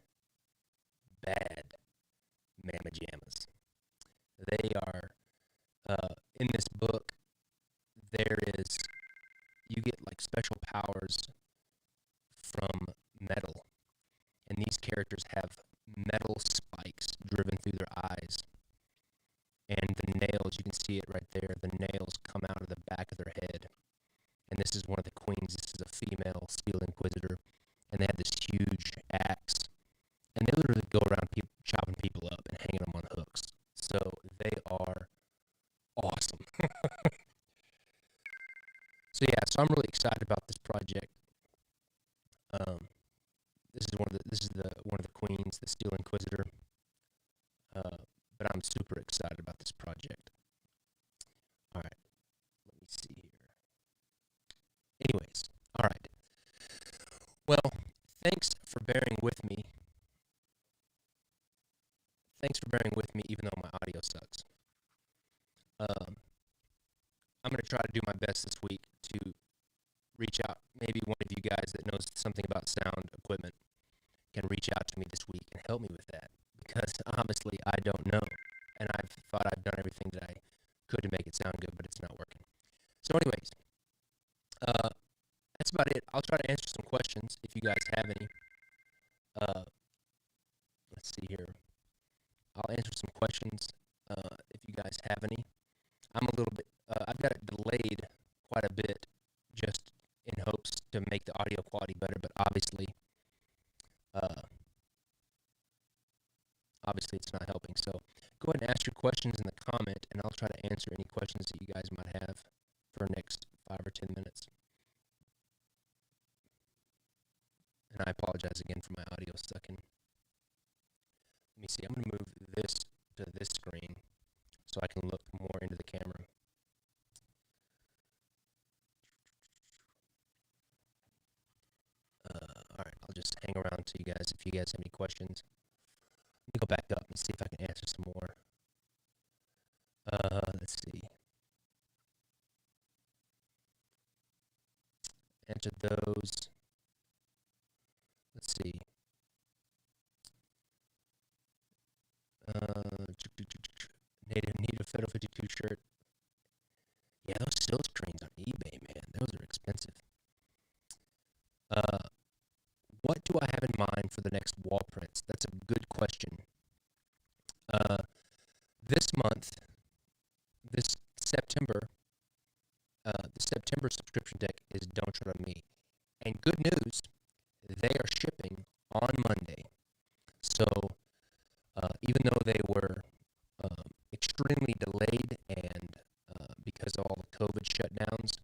S1: mamma jammas. They are in this book. There is you get like special powers from metal, and these characters have metal spikes driven through their eyes, and the nails, you can see it right there, the nails come out of the back of their head. And this is one of the queens. This is a female Steel Inquisitor, and they have this huge axe, and they literally go around chopping people up and hanging them on hooks. So they are awesome. So yeah, so I'm really excited about this project. This is one of the queens, the Steel Inquisitor. But I'm super excited about this project. All right, let me see here. Anyways, all right. Well, thanks for bearing with me. Thanks for bearing with me, even though my audio sucks. I'm going to try to do my best this week to reach out. Maybe one of you guys that knows something about sound equipment can reach out to me this week and help me with that. Because honestly, I don't know. And I've thought I've done everything that I could to make it sound good, but it's not working. So anyways, that's about it. I'll try to answer some questions if you guys have any. Let's see here. I'll answer some questions if you guys have any. I'm a little bit, I've got it delayed quite a bit just in hopes to make the audio quality better, but obviously it's not helping. So go ahead and ask your questions in the comment, and I'll try to answer any questions that you guys might have for the next 5 or 10 minutes. And I apologize again for my audio sucking. Let me see. I'm going to move this to this screen so I can look more into the camera. All right. I'll just hang around to you guys if you guys have any questions. Let me go back up and see if I can answer some more. Let's see. Answer those. Let's see. Native Federal 52 shirt. Yeah, those silk screens on eBay, man. Those are expensive. What do I have in mind for the next wall prints? That's a good question. This month, this September, the September subscription deck is Don't Tread on Me. And good news, they are shipping on Monday. So even though they were extremely delayed and because of all the COVID shutdowns,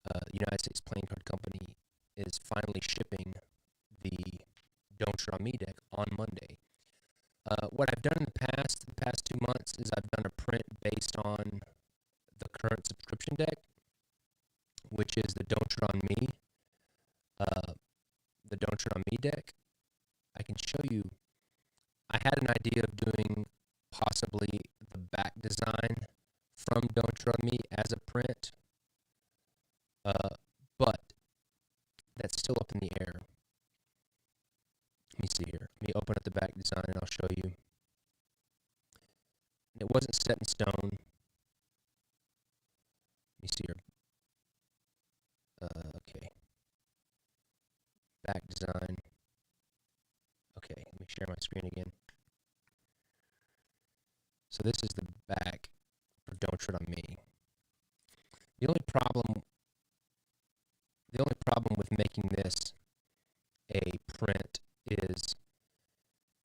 S1: the United States Playing Card Company is finally shipping the Don't Tread on Me deck on Monday. What I've done in the past 2 months, is I've done a print based on the current subscription deck, which is the Don't Tread on Me, the Don't Tread on Me deck. I can show you. I had an idea of doing possibly the back design from Don't Tread on Me as a print, but that's still up in the air. Let me see here. Let me open up the back design and I'll show you. It wasn't set in stone. Let me see here. Okay. Back design. Okay, let me share my screen again. So this is the back for Don't Tread on Me. The only problem with making this a print is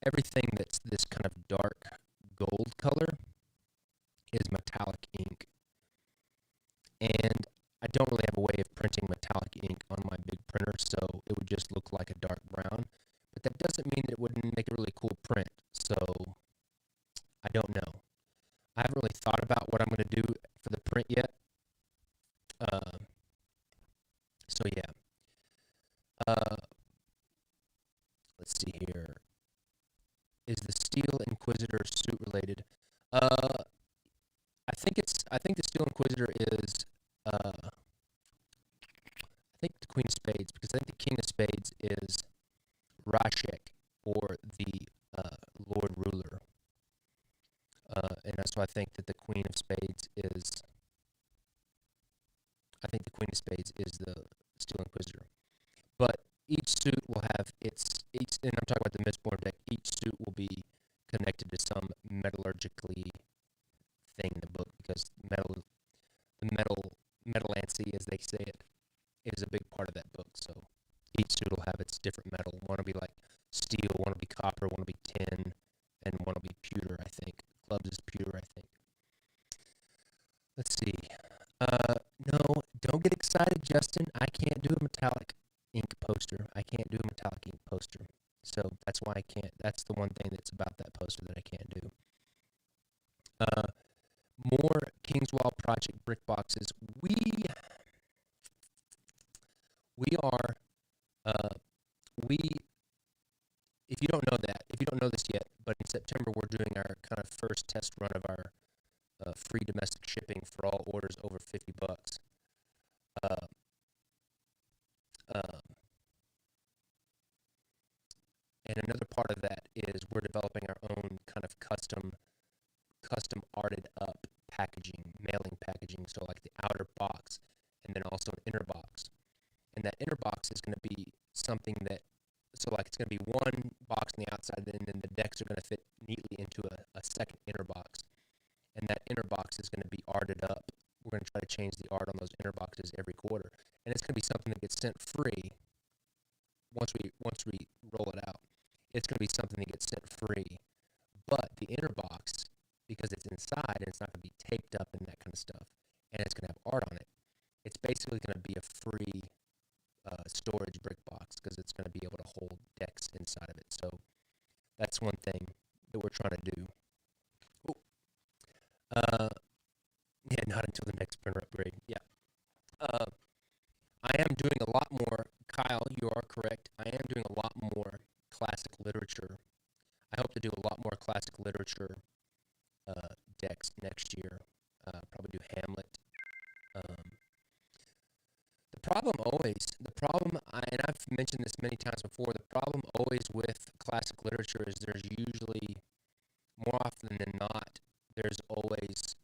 S1: everything that's this kind of dark gold color is metallic ink. And I don't really have a way of printing metallic ink on my big printer, so it would just look like a dark brown. But that doesn't mean that it wouldn't make a really cool print, so I don't know. I haven't really thought about what I'm going to do for the print yet. So yeah. Let's see here. Is the Steel Inquisitor suit related? I think the Steel Inquisitor is I think the Queen of Spades, because I think the King of Spades is Rashek, or the Lord Ruler. And so I think that the Queen of Spades Spades is the Steel Inquisitor. But each suit will have and I'm talking about the Mistborn deck, each suit will be connected to some metallurgically thing in the book, because metallancy, as they say it, is a big part of that book. So each suit will have its different metal. One will be like steel, one will be copper, one will be tin, and one will be pewter, I think. Clubs is pewter, I think. Let's see. No, don't get excited, Justin. I can't do a metallic ink poster. I can't do a metallic ink poster. So that's why I can't. That's the one thing that's about that poster that I can't do. More Kingswall Project brick boxes. If you don't know this yet, but in September we're doing our kind of first test run of our free domestic shipping for all orders over $50. And another part of that is we're developing our own kind of custom arted up packaging, mailing packaging. So like the outer box, and then also an inner box. And that inner box is going to be something that, so like it's going to be one box on the outside, and then the decks are going to fit neatly into a second inner box. And that inner box is going to be arted up. We're going to try to change the art on those inner boxes every quarter. And it's going to be something that gets sent free once we roll it out. It's going to be something that gets sent free. But the inner box, because it's inside and it's not going to be taped up and that kind of stuff, and it's going to have art on it, it's basically going to be a free storage brick box, because it's going to be able to hold decks inside of it. So that's one thing that we're trying to do. Yeah, not until the next printer upgrade. Yeah. I am doing a lot more, Kyle, you are correct. I am doing a lot more classic literature. I hope to do a lot more classic literature decks next year. Probably do Hamlet. And I've mentioned this many times before, the problem always with classic literature is there's usually, more often than not, there's always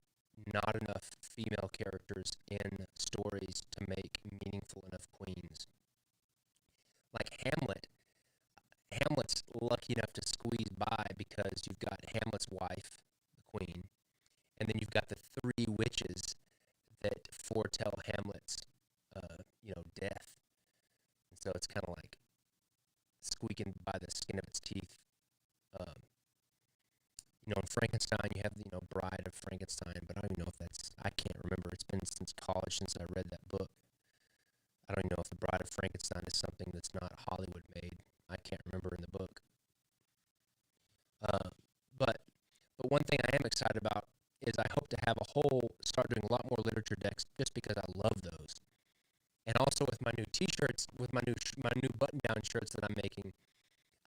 S1: not enough female characters in stories to make meaningful enough queens. Like Hamlet's lucky enough to squeeze by because you've got Hamlet's wife, the queen, and then you've got the three witches that foretell Hamlet's, death. And so it's kind of like squeaking by the skin of its teeth. In Frankenstein, you have the, Bride of Frankenstein, but I don't even know if I can't remember. It's been since college since I read that book. I don't even know if the Bride of Frankenstein is something that's not Hollywood made. I can't remember in the book. But one thing I am excited about is I hope to start doing a lot more literature decks, just because I love those. And also with my new T-shirts, with my new button-down shirts that I'm making,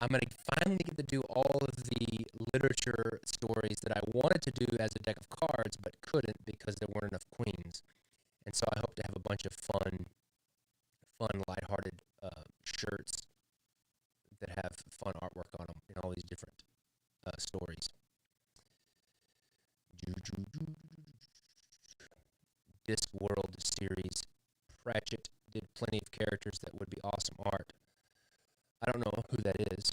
S1: I'm going to finally get to do all of the literature stories that I wanted to do as a deck of cards, but couldn't because there weren't enough queens. And so I hope to have a bunch of fun, lighthearted shirts that have fun artwork on them in all these different stories. Discworld series. Pratchett did plenty of characters that would be awesome art. I don't know who that is.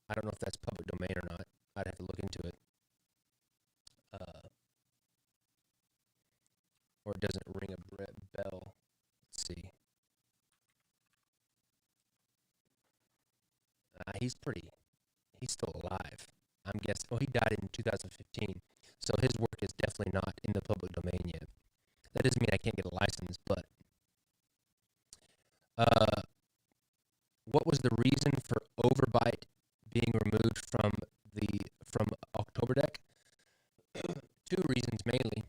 S1: I don't know if that's public domain or not. I'd have to look into it. Or it doesn't ring a bell. Let's see. He's still alive. I'm guessing. Well, he died in 2015. So his work is definitely not in the public domain yet. That doesn't mean I can't get a license, but what was the reason for Overbite being removed from October Deck? Two reasons mainly.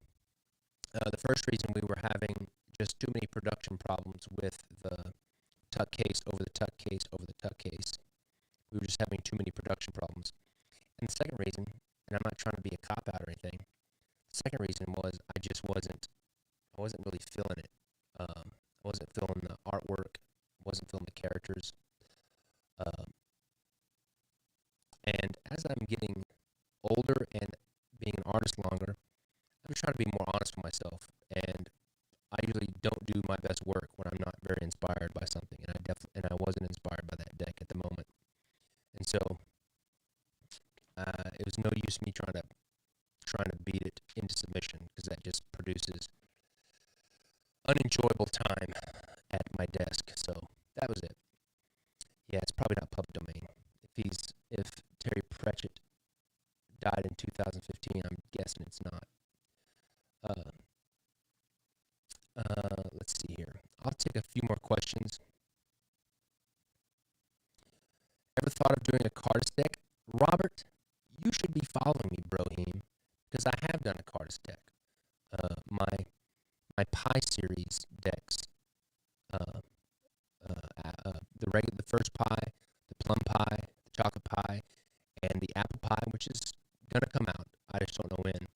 S1: The first reason, we were having just too many production problems with the tuck case over the tuck case over the tuck case. We were just having too many production problems. And the second reason, and I'm not trying to be a cop-out or anything, the second reason was I wasn't really feeling it. I wasn't feeling the artwork, wasn't feeling the characters. And as I'm getting older and being an artist longer, I'm trying to be more honest with myself. And I usually don't do my best work when I'm not very inspired by something, and I wasn't inspired by that deck at the moment, and so it was no use me trying to beat it into submission because that just produces unenjoyable time at my desk. So that was it. Yeah, it's probably not public domain. If Terry Pratchett died in 2015, I'm guessing it's not. Let's see here. I'll take a few more questions. Ever thought of doing a cardist deck? Robert, you should be following me, Brohim, because I have done a cardist deck. My pie series decks, the first pie, the plum pie, the chocolate pie, and the apple pie, which is gonna come out. I just don't know when.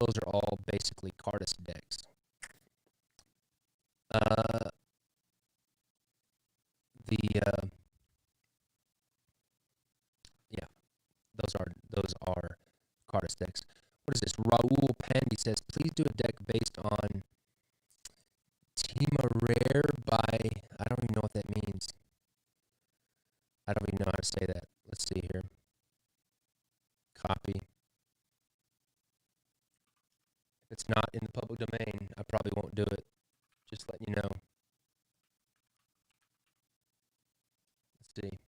S1: Those are all basically cardist decks. Yeah, those are cardist decks. What is this? Raul Pandy says, please do a deck based on Temeraire by, I don't even know what that means. I don't even know how to say that. Let's see here. Copy. If it's not in the public domain, I probably won't do it. Just letting you know. Let's see.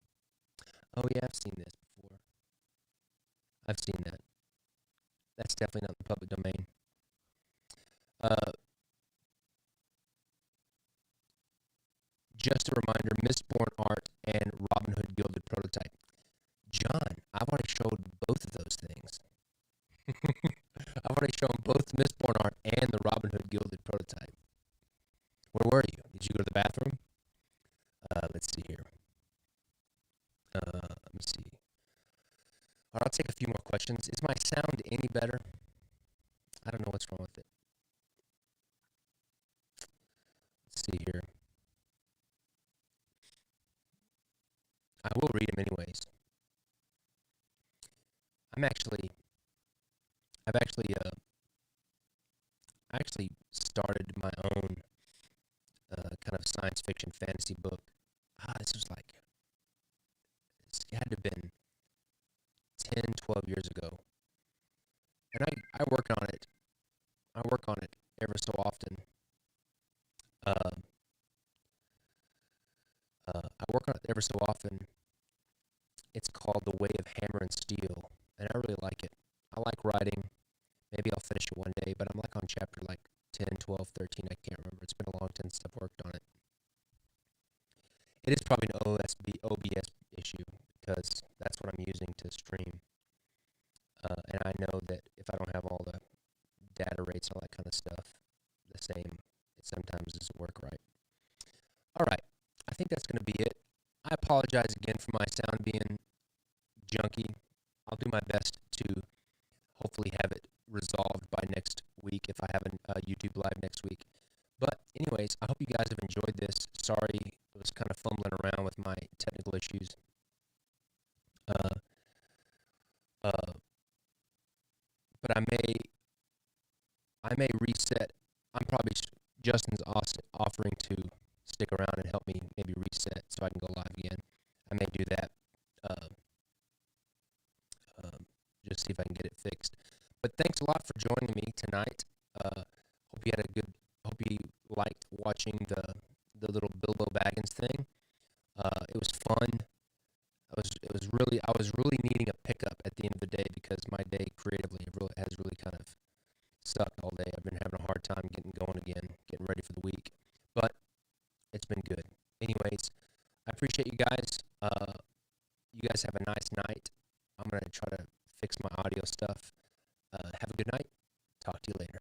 S1: Oh yeah, I've seen this before. I've seen that. That's definitely not in the public domain. Just a reminder, Mistborn Art and Robin Hood Gilded Prototype. John, I've already showed both of those things. I've already shown both Mistborn Art and the Robin Hood Gilded Prototype. Where were you? Did you go to the bathroom? Let's see here. Let me see. All right, I'll take a few more questions. Is my sound any better? I don't know what's wrong with it. Let's see here. I will read them anyways. I actually started my own kind of science fiction fantasy book. This was like, it had to have been 10, 12 years ago. And I work on it. I work on it ever so often. It's called The Way of Hammer and Steel, and I really like it. I like writing. Maybe I'll finish it one day, but I'm like on chapter like 10, 12, 13. I can't remember. It's been a long time since I've worked on it. It is probably an OBS issue because that's what I'm using to stream. And I know that if I don't have all the data rates and all that kind of stuff the same, it sometimes doesn't work right. All right. I think that's going to be it. I apologize again for my sound being junky. I'll do my best to hopefully have it resolved by next week if I have a YouTube Live next week. But anyways, I hope you guys have enjoyed this. Sorry, I was kind of fumbling around with my technical issues. But I may reset. Justin's offering to stick around and help me maybe reset so I can go live again. I may do that. Just see if I can get it fixed. But thanks a lot for joining me tonight. Hope you liked watching the little Bilbo Baggins thing. It was fun. I was really needing a pickup at the end of the day because my day creatively has really kind of sucked all day. I've been having a hard time getting going again, getting ready for the week. But it's been good. Anyways, I appreciate you guys. You guys have a nice night. I'm going to try to fix my audio stuff. Have a good night. Talk to you later.